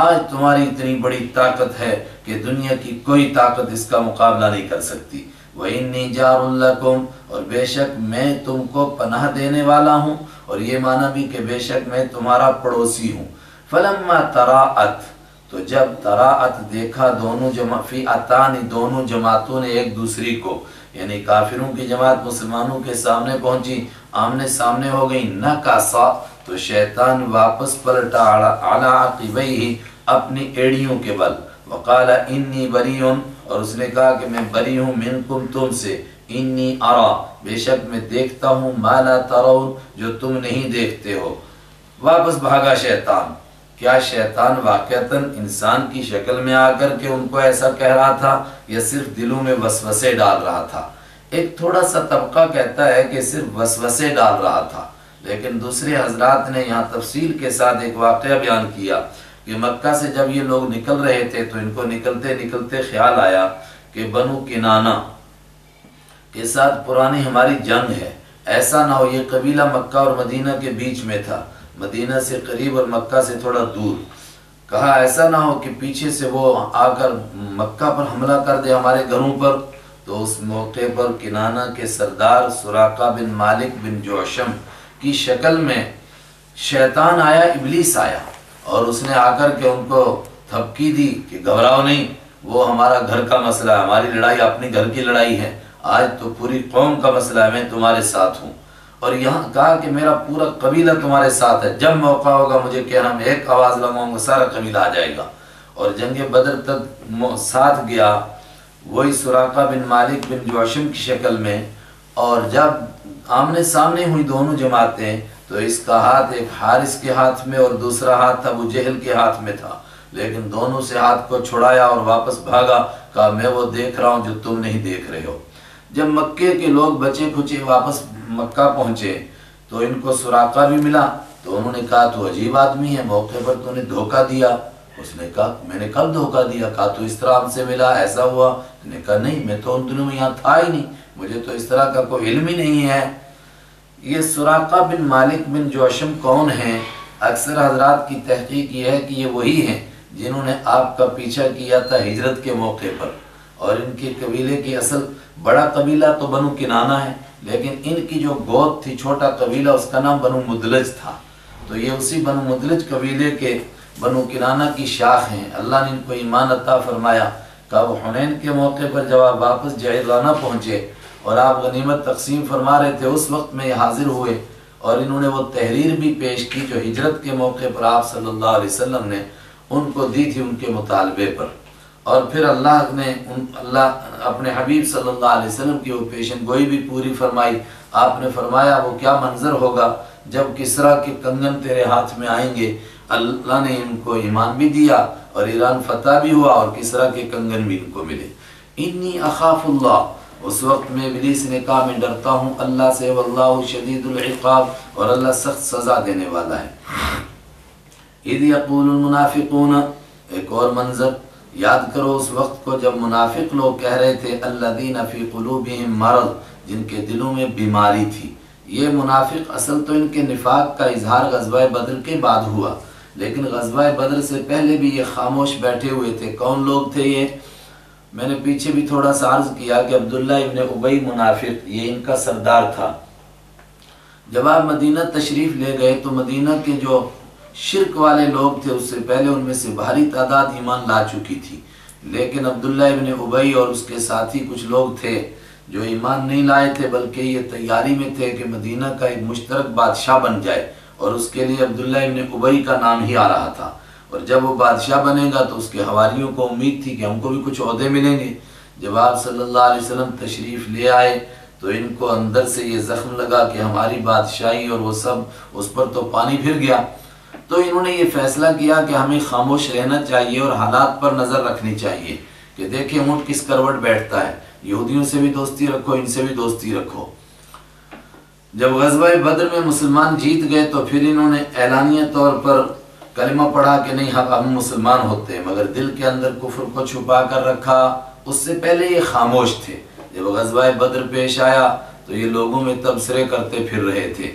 آج تمہاری اتنی بڑی طاقت ہے کہ دنیا کی کوئی طاقت اس کا مقابلہ نہیں کر سکتی۔ وَإِنِّي جَارٌ لَكُمْ اور بے شک میں تم کو پناہ دینے والا ہوں، اور یہ معنی بھی کہ بے شک میں تمہارا پڑوسی ہوں۔ فَلَمَّا تَرَاءَتْ تو جب تراعت دیکھا دونوں فئتان دونوں جماعتوں نے ایک دوسری کو، یعنی کافروں کی جماعت مسلمانوں کے سامنے پہنچی، آمنے سامنے ہو گئی، نکاسا تو شیطان واپس پلٹا علی عقبیہ اپنی ایڑیوں کے بل، وقال انی بریء اور اس نے کہا کہ میں بری ہوں منکم تم سے، انی ارا بے شک میں دیکھتا ہوں ما لا ترون جو تم نہیں دیکھتے ہو۔ واپس بھاگا شیطان۔ کیا شیطان واقعتاً انسان کی شکل میں آ کر کے ان کو ایسا کہہ رہا تھا یا صرف دلوں میں وسوسے ڈال رہا تھا؟ ایک تھوڑا سا طبقہ کہتا ہے کہ صرف وسوسے ڈال رہا تھا، لیکن دوسرے حضرات نے یہاں تفصیل کے ساتھ ایک واقعہ بیان کیا کہ مکہ سے جب یہ لوگ نکل رہے تھے تو ان کو نکلتے نکلتے خیال آیا کہ بنو کنانہ کے ساتھ پرانی ہماری جنگ ہے، ایسا نہ ہو، یہ قبیلہ مکہ اور مدینہ کے بیچ میں تھا، مدینہ سے قریب اور مکہ سے تھوڑا دور، کہا ایسا نہ ہو کہ پیچھے سے وہ آ کر مکہ پر حملہ کر دے ہمارے گھروں پر۔ تو اس موقع پر کنانہ کے سردار سراقہ بن مالک بن جوشم کی شکل میں شیطان آیا، ابلیس آیا، اور اس نے آ کر کے ان کو تھپکی دی کہ گھبراؤ نہیں، وہ ہمارا گھر کا مسئلہ ہے، ہماری لڑائی اپنی گھر کی لڑائی ہے، آج تو پوری قوم کا مسئلہ ہے، میں تمہارے ساتھ ہوں۔ اور یہاں کہا کہ میرا پورا قبیلہ تمہارے ساتھ ہے، جب موقع ہوگا مجھے کہنا، میں ایک آواز لگاؤں گا سارا قبیلہ آ جائے گا۔ اور جنگ بدر تک ساتھ گیا وہی سراقہ بن مالک بن جوشم کی شکل میں، اور جب آمنے سامنے ہوئی دونوں جماعتیں تو اس کا ہاتھ ایک حارث کے ہاتھ میں اور دوسرا ہاتھ ابو جہل کے ہاتھ میں تھا، لیکن دونوں سے ہاتھ کو چھڑایا اور واپس بھاگا، کہا میں وہ دیکھ رہا ہوں جو تم نہیں دیکھ رہے ہو۔ جب مکے کے لوگ بچے کھچے واپس مکہ پہنچے تو ان کو سراقہ بھی ملا تو انہوں نے کہا تو عجیب آدمی ہے، موقع پر تو نے دھوکہ دیا۔ اس نے کہا میں نے کب دھوکہ دیا؟ کہا تو اس طرح ہم سے ملا، ایسا ہوا؟ اس نے کہا نہیں، میں تو ان دنوں میں یہاں تھا ہی نہیں، مجھے تو اس طرح کا کوئی علم ہی نہیں ہے۔ یہ سراقہ بن مالک بن جوشم کون ہیں؟ اکثر حضرات کی تحقیق یہ ہے کہ یہ وہی ہیں جنہوں نے آپ کا پیچھا کیا تھا ہجرت کے موقع پر، اور ان کے قبیلے کی اصل بڑا قبیلہ تو بنو کنانہ ہے، لیکن ان کی جو گود تھی چھوٹا قبیلہ اس کا نام بنو مدلج تھا، تو یہ اسی بنو مدلج قبیلے کے بنو کنانہ کی شاخ ہیں۔ اللہ نے ان کو ایمان عطا فرمایا کہ وہ حنین کے موقع پر جب آپ واپس جعرانہ پہنچے اور آپ غنیمت تقسیم فرما رہے تھے، اس وقت میں یہ حاضر ہوئے اور انہوں نے وہ تحریر بھی پیش کی جو ہجرت کے موقع پر آپ صلی اللہ علیہ وسلم نے ان کو دی تھی ان کے مطالبے پر، اور پھر اللہ اپنے حبیب صلی اللہ علیہ وسلم کی وہ پیشن گوئی بھی پوری فرمائی۔ آپ نے فرمایا وہ کیا منظر ہوگا جب کسریٰ کے کنگن تیرے ہاتھ میں آئیں گے۔ اللہ نے ان کو ایمان بھی دیا اور ایران فتح بھی ہوا اور کسریٰ کے کنگن بھی ان کو ملے۔ انی اخاف اللہ، اس وقت میں ابلیس نے کہا میں ڈرتا ہوں اللہ سے، واللہ شدید العقاب، اور اللہ سخت سزا دینے والا ہے۔ اذ یقول المنافقون، ایک اور منظر یاد کرو اس وقت کو جب منافق لوگ کہہ رہے تھے الذین فی قلوبہم مرض، جن کے دلوں میں بیماری تھی۔ یہ منافق اصل تو ان کے نفاق کا اظہار غزوہ بدر کے بعد ہوا، لیکن غزوہ بدر سے پہلے بھی یہ خاموش بیٹھے ہوئے تھے۔ کون لوگ تھے یہ؟ میں نے پیچھے بھی تھوڑا سا عرض کیا کہ عبداللہ ابن ابی منافق یہ ان کا سردار تھا۔ جب آپ مدینہ تشریف لے گئے تو مدینہ کے جو شرک والے لوگ تھے اس سے پہلے ان میں سے بھاری تعداد ایمان لا چکی تھی، لیکن عبداللہ ابن ابی اور اس کے ساتھی کچھ لوگ تھے جو ایمان نہیں لائے تھے، بلکہ یہ تیاری میں تھے کہ مدینہ کا ایک مشترک بادشاہ بن جائے، اور اس کے لیے عبداللہ ابن ابی کا نام ہی آ رہا تھا، اور جب وہ بادشاہ بنے گا تو اس کے حواریوں کو امید تھی کہ ہم کو بھی کچھ عہدے ملیں گے۔ جب آپ صلی اللہ علیہ وسلم تشریف لے آئے تو ان کو اندر سے یہ زخم لگا کہ ہماری بادشاہی اور وہ سب، اس پر تو پانی پھر گیا۔ تو انہوں نے یہ فیصلہ کیا کہ ہمیں خاموش رہنا چاہیے اور حالات پر نظر رکھنی چاہیے کہ دیکھیں اونٹ کس کروٹ بیٹھتا ہے، یہودیوں سے بھی دوستی رکھو، ان سے بھی دوستی رکھو۔ جب غزوہ بدر میں مسلمان جیت گئے تو پھر انہوں نے اعلانیہ طور پر کلمہ پڑھا کہ نہیں ہم مسلمان ہوتے ہیں، مگر دل کے اندر کفر کو چھپا کر رکھا۔ اس سے پہلے یہ خاموش تھے، جب غزوہ بدر پیش آیا تو یہ لوگوں میں تبصرے کرتے پھر رہے تھے،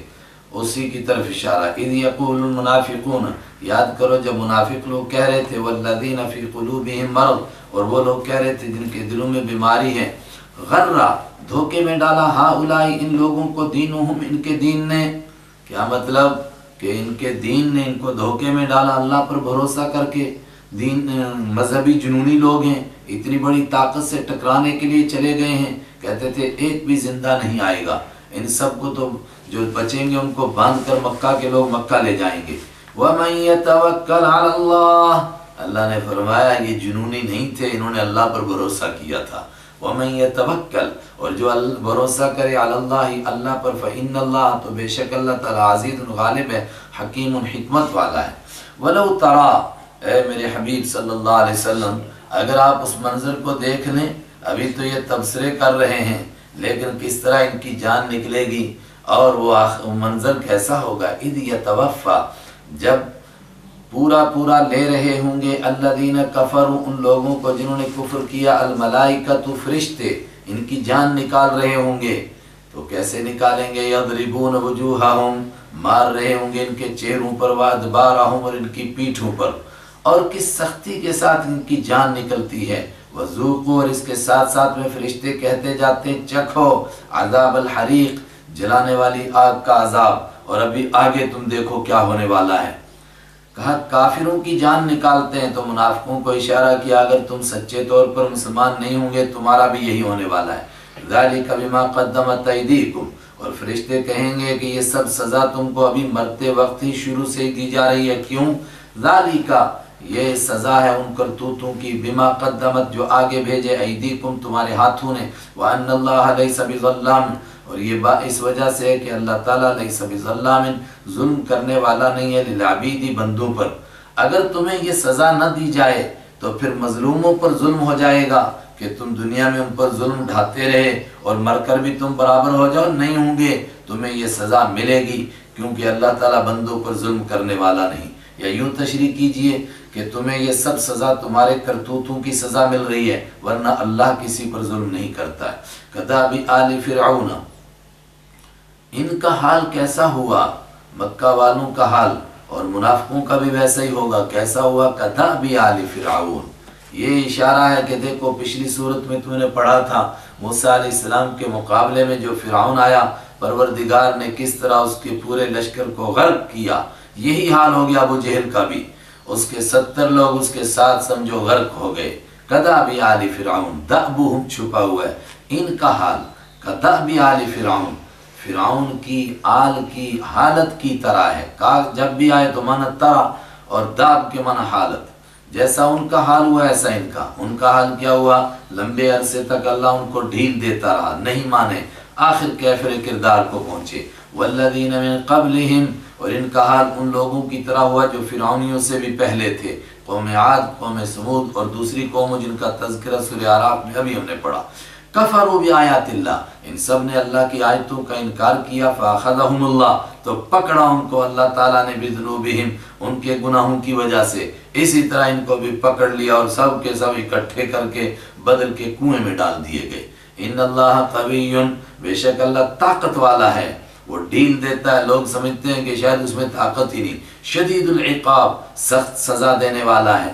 اسی کی طرف اشارہ۔ اذ یقول المنافقون، یاد کرو جب منافق لوگ کہہ رہے تھے والذین فی قلوبہم مرض، اور وہ لوگ کہہ رہے تھے جن کے دلوں میں بیماری ہے، غرہ دھوکے میں ڈالا ہؤلاء ان لوگوں کو دینہم ان کے دین نے، کیا مطلب کہ ان کے دین نے ان کو دھوکے میں ڈالا اللہ پر بھروسہ کر کے۔ دین مذہبی جنونی لوگ ہیں، اتنی بڑی طاقت سے ٹکرانے کے لیے چلے گئے ہیں، کہتے تھے ایک بھی زندہ نہیں آئے گا، ان سب کو تو جو بچیں گے ان کو باندھ کر مکہ کے لوگ مکہ لے جائیں گے۔ وَمَن يَتَوَكَّلْ عَلَى اللَّهِ، اللہ نے فرمایا یہ جنونی نہیں تھے، انہوں نے اللہ پر بھروسہ کیا تھا۔ وَمَن يَتَوَكَّلْ، اور جو بھروسہ کرے علی اللہ اللہ پر، فإن اللہ، تو بے شک اللہ تعالیٰ عزیز غالب ہے، حکیم حکمت والا ہے۔ وَلَوْ تَرَى، اے میرے حبیب صلی اللہ علیہ وسلم اگر آپ اس منظر کو دیکھ لیں، ابھی تو یہ تبصرے کر رہے ہیں لیکن کس طرح ان کی جان نکلے گی اور وہ منظر کیسا ہوگا۔ اذ یتوفا، جب پورا لے رہے ہوں گے الذین کفروا، ان لوگوں کو جنہوں نے کفر کیا، الملائکۃ، فرشتے ان کی جان نکال رہے ہوں گے، تو کیسے نکالیں گے؟ یضربون وجوہہم، مار رہے ہوں گے ان کے چہروں پر، وادبارہم، اور ان کی پیٹھوں پر، اور کس سختی کے ساتھ ان کی جان نکلتی ہے۔ وذوقوا، اور اس کے ساتھ ساتھ میں فرشتے کہتے جاتے ہیں چکھو عذاب الحریق، جلانے والی آگ کا عذاب، اور ابھی آگے تم دیکھو کیا ہونے والا ہے۔ کہا کافروں کی جان نکالتے ہیں، تو منافقوں کو اشارہ کیا اگر تم سچے طور پر مسلمان نہیں ہوں گے تمہارا بھی یہی ہونے والا ہے۔ ذالک بما قدمت ایدیکم، اور فرشتے کہیں گے کہ یہ سب سزا تم کو ابھی مرتے وقت ہی شروع سے ہی دی جا رہی ہے۔ کیوں؟ ذالک، یہ سزا ہے ان کرتوتوں کی، بما قدمت، جو آگے بھیجے، ایدیکم، تمہارے ہاتھوں نے، وان اللہ لیس بظلام، اور یہ اس وجہ سے ہے کہ اللہ تعالیٰ لیس بظلام، ظلم کرنے والا نہیں ہے، للعبید، بندوں پر۔ اگر تمہیں یہ سزا نہ دی جائے تو پھر مظلوموں پر ظلم ہو جائے گا کہ تم دنیا میں ان پر ظلم ڈھاتے رہے اور مر کر بھی تم برابر ہو جاؤ، نہیں ہوں گے، تمہیں یہ سزا ملے گی کیونکہ اللہ تعالیٰ بندوں پر ظلم کرنے والا نہیں۔ یا یوں تشریح کیجئے کہ تمہیں یہ سب سزا تمہارے کرتوتوں کی سزا مل رہی ہے، ورنہ اللہ کسی پر ظلم نہیں کرتا ہے۔ کداب آل فرعون، ان کا حال کیسا ہوا، مکہ والوں کا حال اور منافقوں کا بھی ویسا ہی ہوگا۔ کیسا ہوا؟ کداب آل فرعون، یہ اشارہ ہے کہ دیکھو پچھلی صورت میں تم نے پڑھا تھا موسیٰ علیہ السلام کے مقابلے میں جو فرعون آیا، پروردگار نے کس طرح اس کے پورے لشکر کو غرق کیا۔ یہی حال ہو گیا ابو جہل کا بھی، اس کے 70 لوگ اس کے ساتھ سمجھو غرق ہو گئے۔ کداب آل فرعون، دأبہم چھپا ہوا ہے، ان کا حال کداب آل فرعون، فرعون کی آل کی حالت کی طرح ہے۔ جب بھی آئے تو معنی طرح اور داب کے معنی حالت، جیسا ان کا حال ہوا ایسا ان کا حال کیا ہوا؟ لمبے عرصے تک اللہ ان کو ڈھیل دیتا رہا، نہیں مانے، آخر کیفر کردار کو پہنچے۔ والذین من قبلہم، اور ان کا حال ان لوگوں کی طرح ہوا جو فرعونیوں سے بھی پہلے تھے، قوم عاد، قوم سمود اور دوسری قوموں جن کا تذکرہ سورہ اعراف میں ابھی ہم نے پڑھا۔ کفروا بآیات اللہ، ان سب نے اللہ کی آیتوں کا انکار کیا، فاخذہم اللہ، تو پکڑا ان کو اللہ تعالیٰ نے بذنوبہم، ان کے گناہوں کی وجہ سے۔ اسی طرح ان کو بھی پکڑ لیا اور سب کے سب اکٹھے کر کے بدر کے کنویں میں ڈال دیے گئے۔ ان اللہ قوی، بے شک اللہ طاقت والا ہے، وہ ڈھیل دیتا ہے، لوگ سمجھتے ہیں کہ شاید اس میں طاقت ہی نہیں۔ شدید العقاب، سخت سزا دینے والا ہے۔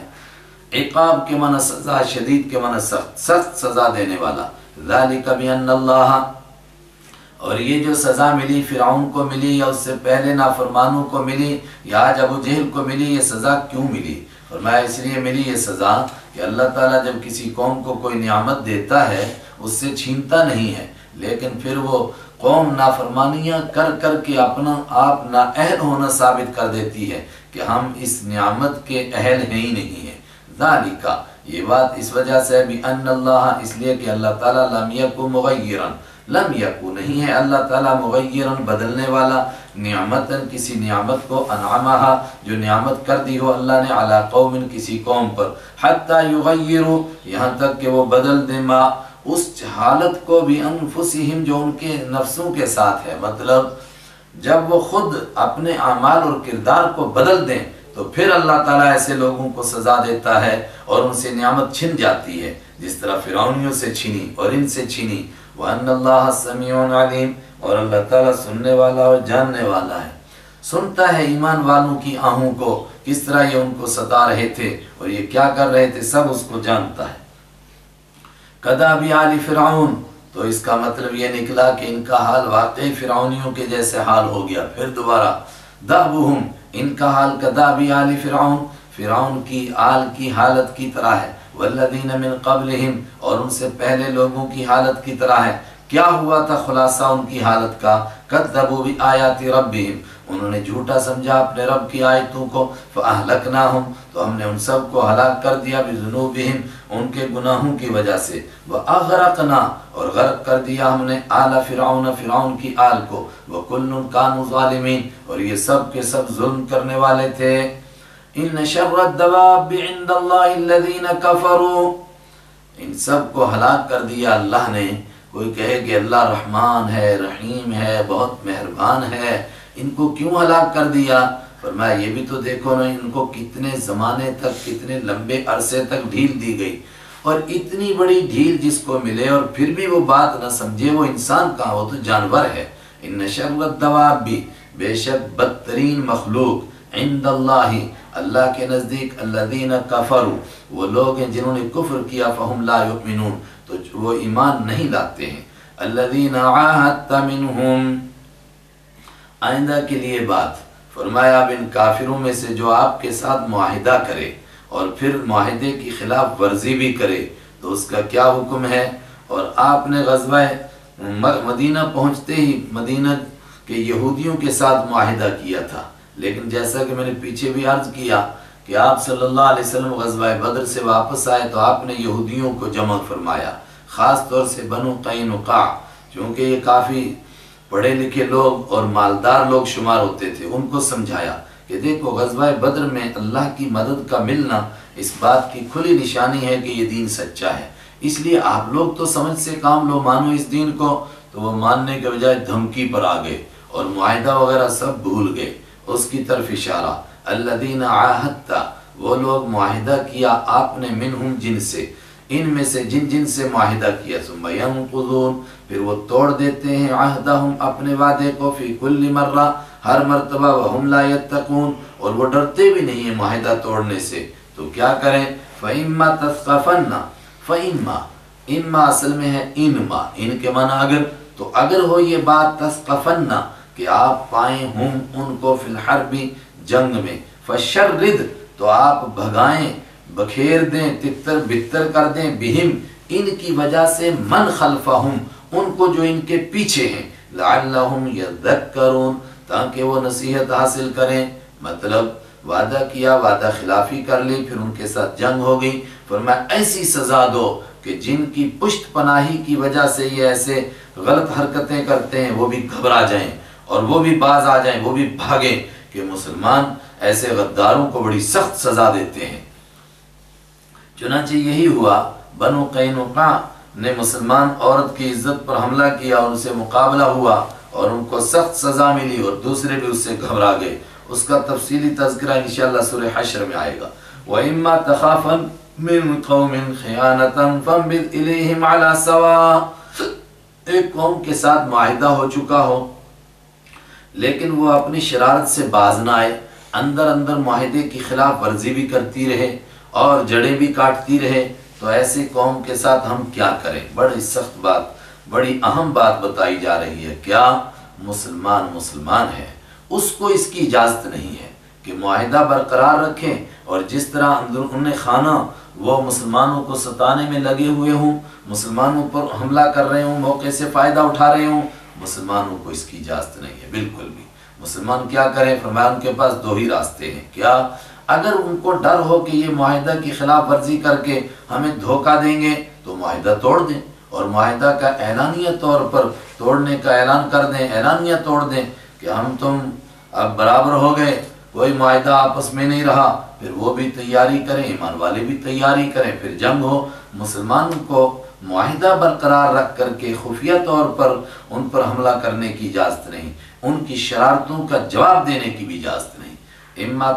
عقاب کے معنی سزا، شدید کے معنی سخت، سخت سزا دینے والا۔ ذالک بان اللہ، اور یہ جو سزا ملی فرعون کو ملی یا اس سے پہلے نافرمانوں کو ملی یا آج ابو جہل کو ملی، یہ سزا کیوں ملی؟ فرمایا اس لیے ملی یہ سزا کہ اللہ تعالیٰ جب کسی قوم کو کوئی نعمت دیتا ہے اس سے چھینتا نہیں ہے، لیکن پھر وہ قوم نافرمانیاں کر کر کے اپنا آپ نااہل ہونا ثابت کر دیتی ہے کہ ہم اس نعمت کے اہل ہیں ہی نہیں ہیں۔ ذالک، یہ بات اس وجہ سے بھی ان اللہ، اس لیے کہ اللہ تعالیٰ لم یکن مغیرا، لم یکن نہیں ہے اللہ تعالیٰ مغیرا بدلنے والا، نعمتاً کسی نعمت کو، انعمہا جو نعمت کر دی ہو اللہ نے، علی قوم کسی قوم پر، حتی یغیروا یہاں تک کہ وہ بدل دیں ما اس حالت کو بھی انفسہم جو ان کے نفسوں کے ساتھ ہے، مطلب جب وہ خود اپنے اعمال اور کردار کو بدل دیں تو پھر اللہ تعالیٰ ایسے لوگوں کو سزا دیتا ہے اور ان سے نعمت چھن جاتی ہے، جس طرح فرعونیوں سے چھنی اور ان سے چھنی۔ وَأَنَّ اللَّهَ سَمِيعٌ عَلِيمٌ، اور اللہ تعالیٰ سننے والا اور جاننے والا ہے، سنتا ہے ایمان والوں کی آہوں کو، کس طرح یہ ان کو ستا رہے تھے اور یہ کیا کر رہے تھے، سب اس کو جانتا ہے۔ کداب آل فرعون، تو اس کا مطلب یہ نکلا کہ ان کا حال واقعی فرعونیوں کے جیسے حال ہو گیا۔ پھر دوبارہ دأبہم، ان کا حال کداب آل فرعون، فرعون کی آل کی حالت کی طرح ہے، والذین من قبلہم، اور ان سے پہلے لوگوں کی حالت کی طرح ہے۔ کیا ہوا تھا خلاصہ ان کی حالت کا؟ کذبوا بآیات ربہم، انہوں نے جھوٹا سمجھا اپنے رب کی آیتوں کو، فأہلکناہم، تو ہم نے ان سب کو ہلاک کر دیا، بذنوبہم، ان کے گناہوں کی وجہ سے، وأغرقنا، اور غرق کر دیا ہم نے آل فرعون، فرعون کی آل کو، وکل کانوا ظالمین، اور یہ سب کے سب ظلم کرنے والے تھے۔ ان شر الدواب عند اللہ الذین کفروا، ان سب کو ہلاک کر دیا اللہ نے۔ کوئی کہے کہ اللہ رحمان ہے، رحیم ہے، بہت مہربان ہے، ان کو کیوں ہلاک کر دیا؟ فرمایا یہ بھی تو دیکھو نا، ان کو کتنے زمانے تک، کتنے لمبے عرصے تک ڈھیل دی گئی، اور اتنی بڑی ڈھیل جس کو ملے اور پھر بھی وہ بات نہ سمجھے، وہ انسان کہاں، وہ تو جانور ہے۔ ان شر الدواب، بے شک بدترین مخلوق، عند اللہ، اللہ کے نزدیک، الذین کفروا، وہ لوگ ہیں جنہوں نے کفر کیا، فہم لا یؤمنون، تو وہ ایمان نہیں لاتے ہیں۔ الذین عاہدت منہم، آئندہ کے لیے بات فرمایا، اب ان کافروں میں سے جو آپ کے ساتھ معاہدہ کرے اور پھر معاہدے کی خلاف ورزی بھی کرے تو اس کا کیا حکم ہے؟ اور آپ نے غزوہ مدینہ پہنچتے ہی مدینہ کے یہودیوں کے ساتھ معاہدہ کیا تھا، لیکن جیسا کہ میں نے پیچھے بھی عرض کیا کہ آپ صلی اللہ علیہ وسلم غزوہ بدر سے واپس آئے تو آپ نے یہودیوں کو جمع فرمایا، خاص طور سے بنو قینقاع، چونکہ یہ کافی پڑھے لکھے لوگ اور مالدار لوگ شمار ہوتے تھے، ان کو سمجھایا کہ دیکھو غزوہ بدر میں اللہ کی مدد کا ملنا اس بات کی کھلی نشانی ہے کہ یہ دین سچا ہے، اس لیے آپ لوگ تو سمجھ سے کام لو، مانو اس دین کو، تو وہ ماننے کے بجائے دھمکی پر آ گئے اور معاہدہ وغیرہ سب بھول گئے، اس کی طرف اشارہ۔ الذین عاہدت، وہ لوگ معاہدہ کیا آپ نے، منہم جن سے، ان میں سے جن سے معاہدہ کیا، ثم ینقضون، پھر وہ توڑ دیتے ہیں، عہدہم اپنے وعدے کو، فی کل مرہ، ہر مرتبہ، وہم لا یتقون، اور وہ ڈرتے بھی نہیں ہیں معاہدہ توڑنے سے، تو کیا کریں؟ فَإِمَّا تَثْقَفَنَّ، فَإِمَّا، اِمَّا اصل میں ہے انما، ان کے معنی اگر، تو اگر ہو یہ بات تثقفن، کہ آپ پائیں ہم ان کو، فی الحرب، جنگ میں، فشرد، تو آپ بھگائیں، بکھیر دیں، تتر بتر کر دیں، بہم، ان کی وجہ سے، من خلفہم، ان کو جو ان کے پیچھے ہیں، لعلہم یذکرون، تاکہ وہ نصیحت حاصل کریں۔ مطلب وعدہ کیا، وعدہ خلافی کر لی، پھر ان کے ساتھ جنگ ہو گئی، فرمایا ایسی سزا دو کہ جن کی پشت پناہی کی وجہ سے یہ ایسے غلط حرکتیں کرتے ہیں وہ بھی گھبرا جائیں اور وہ بھی باز آ جائیں، وہ بھی بھاگیں، کہ مسلمان ایسے غداروں کو بڑی سخت سزا دیتے ہیں۔ چنانچہ یہی ہوا، بنو قینقاع نے مسلمان عورت کی عزت پر حملہ کیا اور ان سے مقابلہ ہوا اور ان کو سخت سزا ملی، اور دوسرے بھی اس سے گھبرا گئے۔ اس کا تفصیلی تذکرہ انشاءاللہ سورہ حشر میں آئے گا۔ وَإِمَّا تَخَافَنَّ مِن قَوْمٍ خِيَانَةً فَانبِذْ إِلَيْهِمْ عَلَى سَوَاءٍ، ایک قوم کے ساتھ معاہدہ ہو چکا ہو لیکن وہ اپنی شرارت سے باز نہ آئے، اندر اندر معاہدے کی خلاف ورزی بھی کرتی رہے اور جڑیں بھی کاٹتی رہے، تو ایسی قوم کے ساتھ ہم کیا کریں؟ بڑی سخت بات، بڑی اہم بات بتائی جا رہی ہے۔ کیا؟ مسلمان ہے، اس کو اس کی اجازت نہیں ہے کہ معاہدہ برقرار رکھیں، اور جس طرح انہیں خانہ وہ مسلمانوں کو ستانے میں لگے ہوئے ہوں، مسلمانوں پر حملہ کر رہے ہوں، موقع سے فائدہ اٹھا رہے ہوں، مسلمانوں کو اس کی اجازت نہیں ہے بالکل بھی۔ مسلمان کیا کریں؟ فرمایا ان کے پاس دو ہی راستے ہیں۔ کیا؟ اگر ان کو ڈر ہو کہ یہ معاہدہ کی خلاف ورزی کر کے ہمیں دھوکہ دیں گے تو معاہدہ توڑ دیں، اور معاہدہ کا اعلانیہ طور پر توڑنے کا اعلان کر دیں، اعلانیہ توڑ دیں کہ ہم تم اب برابر ہو گئے، کوئی معاہدہ آپس میں نہیں رہا، پھر وہ بھی تیاری کریں، ایمان والے بھی تیاری کریں، پھر جنگ ہو۔ مسلمانوں کو معاہدہ برقرار رکھ کر کے خفیہ طور پر ان پر حملہ کرنے کی اجازت نہیں، ان کی شرارتوں کا جواب دینے کی بھی اجازت نہیں۔ اما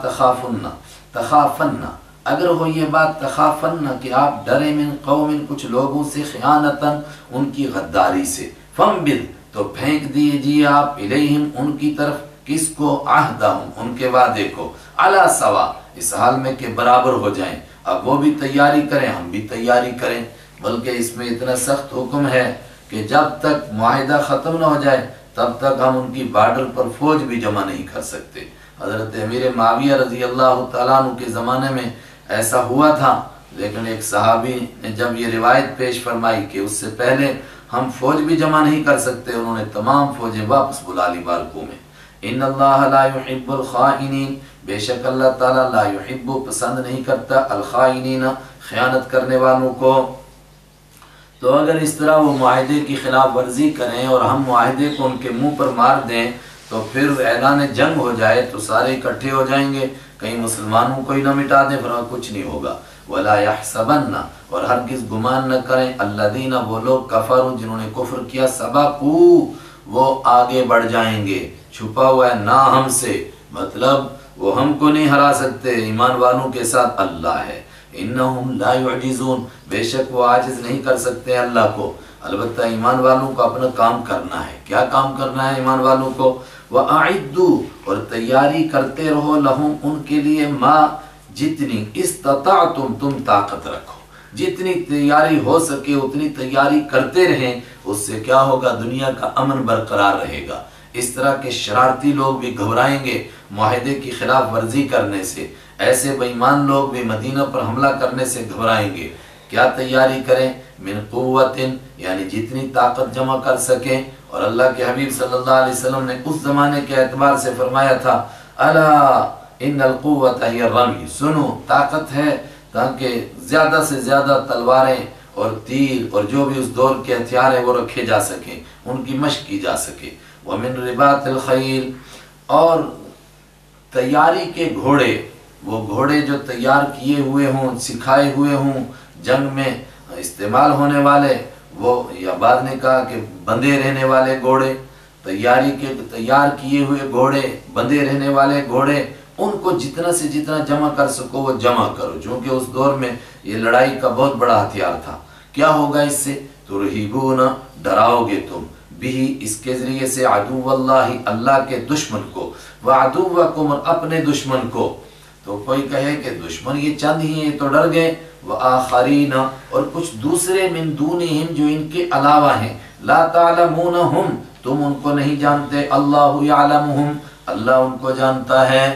تخافن، اگر ہو یہ بات تخافن کہ آپ ڈرے، من قوم، کچھ لوگوں سے، خیانتاً، ان کی غداری سے، فانبذ، تو پھینک دیجیے آپ، الیہم، ان کی طرف، کس کو؟ عہدہم، ان کے وعدے کو، علی سوا، اس حال میں کہ برابر ہو جائیں، اب وہ بھی تیاری کریں، ہم بھی تیاری کریں۔ بلکہ اس میں اتنا سخت حکم ہے کہ جب تک معاہدہ ختم نہ ہو جائے تب تک ہم ان کی بارڈر پر فوج بھی جمع نہیں کر سکتے۔ حضرت امیر معاویہ رضی اللہ تعالیٰ عنہ کے زمانے میں ایسا ہوا تھا، لیکن ایک صحابی نے جب یہ روایت پیش فرمائی کہ اس سے پہلے ہم فوج بھی جمع نہیں کر سکتے، انہوں نے تمام فوجیں واپس بلا لی بارکوں میں۔ ان اللہ لا يحب الخائنین، بے شک اللہ تعالیٰ لا يحب، پسند نہیں کرتا، الخائنین، خیانت کرنے والوں کو۔ تو اگر اس طرح وہ معاہدے کی خلاف ورزی کریں اور ہم معاہدے کو ان کے منہ پر مار دیں تو پھر اعلان جنگ ہو جائے تو سارے اکٹھے ہو جائیں گے، کہیں مسلمانوں کو ہی نہ مٹا دیں، فرمایا کچھ نہیں ہوگا۔ وَلَا يَحْسَبَنَّ، اور ہرگز گمان نہ کریں، الَّذِينَ، وہ لوگ، کفروا، جنہوں نے کفر کیا، سبقوا، وہ آگے بڑھ جائیں گے، چھپا ہوا ہے نہ ہم سے، مطلب وہ ہم کو نہیں ہرا سکتے، ایمان والوں کے ساتھ اللہ ہے۔ انہم لا یعجزون، بے شک وہ عاجز نہیں کر سکتے اللہ کو، البتہ ایمان والوں کو اپنا کام کرنا ہے۔ کیا کام کرنا ہے ایمان والوں کو؟ وَأَعِدُّوا، اور تیاری کرتے رہو، لہم، ان کے لیے، ما، جتنی، استطعتم، تم طاقت رکھو، جتنی تیاری ہو سکے اتنی تیاری کرتے رہیں، اس سے کیا ہوگا؟ دنیا کا امن برقرار رہے گا۔ اس طرح کے شرارتی لوگ بھی گھبرائیں گے معاہدے کی خلاف ورزی کرنے سے، ایسے بے ایمان لوگ بھی مدینہ پر حملہ کرنے سے گھبرائیں گے۔ کیا تیاری کریں؟ من قوت، یعنی جتنی طاقت جمع کر سکیں، اور اللہ کے حبیب صلی اللہ علیہ وسلم نے اس زمانے کے اعتبار سے فرمایا تھا، الا ان القوت ہی الرمی، سنو، طاقت ہے تاکہ زیادہ سے زیادہ تلواریں اور تیر اور جو بھی اس دور کے ہتھیار ہیں وہ رکھے جا سکیں، ان کی مشق کی جا سکے۔ ومن رباط الخیل، اور تیاری کے گھوڑے، وہ گھوڑے جو تیار کیے ہوئے ہوں، سکھائے ہوئے ہوں، جنگ میں استعمال ہونے والے، وہ، یا بعد نے کہا کہ بندے رہنے والے گھوڑے، تیار کیے ہوئے گھوڑے، بندے رہنے والے گھوڑے، ان کو جتنا سے جتنا جمع کر سکو وہ جمع کرو، چونکہ اس دور میں یہ لڑائی کا بہت بڑا ہتھیار تھا۔ کیا ہوگا اس سے؟ ترہبون، ڈراؤ گے تم، بھی اس کے ذریعے سے، عدو اللہ، اللہ کے دشمن کو، وعدوکم، اور اپنے دشمن کو۔ تو کوئی کہے کہ دشمن یہ چند ہی ہیں تو ڈر گئے، وآخرین، اور کچھ دوسرے، من دونہم، جو ان کے علاوہ ہیں، لا تعلمونہم، تم ان کو نہیں جانتے، اللہ یعلمہم، اللہ ان کو جانتا ہے۔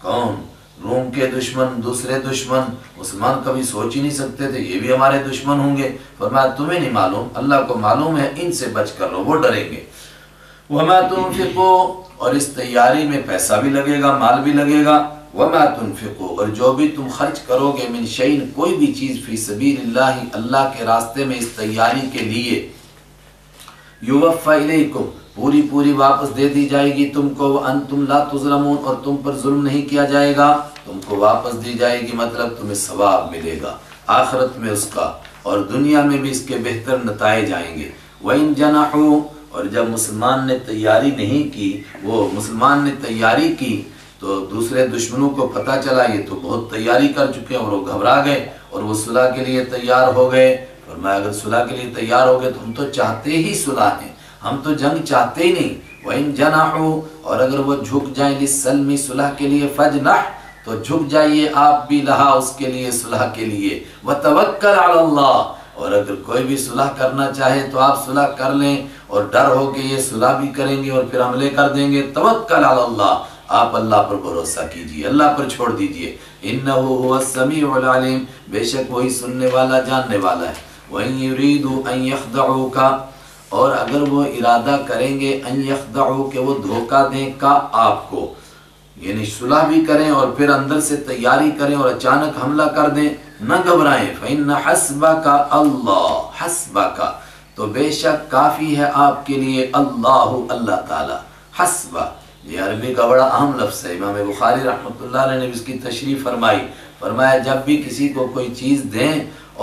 کون؟ روم کے دشمن، دوسرے دشمن۔ مسلمان کبھی سوچ ہی نہیں سکتے تھے یہ بھی ہمارے دشمن ہوں گے، فرمایا تمہیں نہیں معلوم، اللہ کو معلوم ہے، ان سے بچ کر رہو، وہ ڈریں گے۔ وما تنفقوا، اور اس تیاری میں پیسہ بھی لگے گا، مال بھی لگے گا، وما تنفقوا، اور جو بھی تم خرچ کرو گے، من شیء، کوئی بھی چیز، فی سبیل اللہ، اللہ کے راستے میں، اس تیاری کے لیے، یوفی الیکم، پوری پوری واپس دے دی جائے گی تم کو، وانتم لا تظلمون، اور تم پر ظلم نہیں کیا جائے گا، تم کو واپس دی جائے گی، مطلب تمہیں ثواب ملے گا آخرت میں اس کا، اور دنیا میں بھی اس کے بہتر نتائج آئیں گے۔ وَإِن جَنَحُوا، اور جب مسلمان نے تیاری نہیں کی، وہ مسلمان نے تیاری کی تو دوسرے دشمنوں کو پتہ چلا یہ تو بہت تیاری کر چکے ہیں، اور وہ گھبرا گئے اور وہ صلح کے لیے تیار ہو گئے۔ فرمایا اگر صلح کے لیے تیار ہو گئے تو ہم تو چاہتے ہی صلح ہیں، ہم تو جنگ چاہتے ہی نہیں۔ وَإِن جَنَحُوا، اور اگر وہ جھک جائیں، لِلسَّلْمِ، صلح کے لیے، فَجْنَحْ، تو جھک جائیے آپ بھی، لہا، اس کے لیے، صلح کے لیے، وَتَوَكَّلْ عَلَى اللَّهِ، اور اگر کوئی بھی صلح کرنا چاہے تو آپ صلح کر لیں، اور ڈر ہو کہ یہ صلح بھی کریں گے اور پھر حملے کر دیں گے، توکل علی اللہ، آپ اللہ پر بھروسہ کیجئے، اللہ پر چھوڑ دیجئے، انہ هو السمیع العلیم، بے شک وہی سننے والا، جاننے والا ہے۔ وَإِن يُرِيدُوا أَن يَخْدَعُوكَ، اور اگر وہ ارادہ کریں گے، ان یخدعوا، کہ وہ دھوکہ دیں کا آپ کو، یعنی صلح بھی کریں اور پھر اندر سے تیاری کریں اور اچانک حملہ کر دیں، نہ گھبرائیں۔ فَإِنَّ حَسْبَكَ اللَّهُ، حَسْبَكَ، تو بے شک کافی ہے آپ کے لیے، اللہ، اللہ تعالی، حسبہ، یہ عربی کا بڑا اہم لفظ ہے، امام بخاری رحمۃ اللہ علیہ نے اس کی تشریح فرمائی، فرمایا جب بھی کسی کو کوئی چیز دیں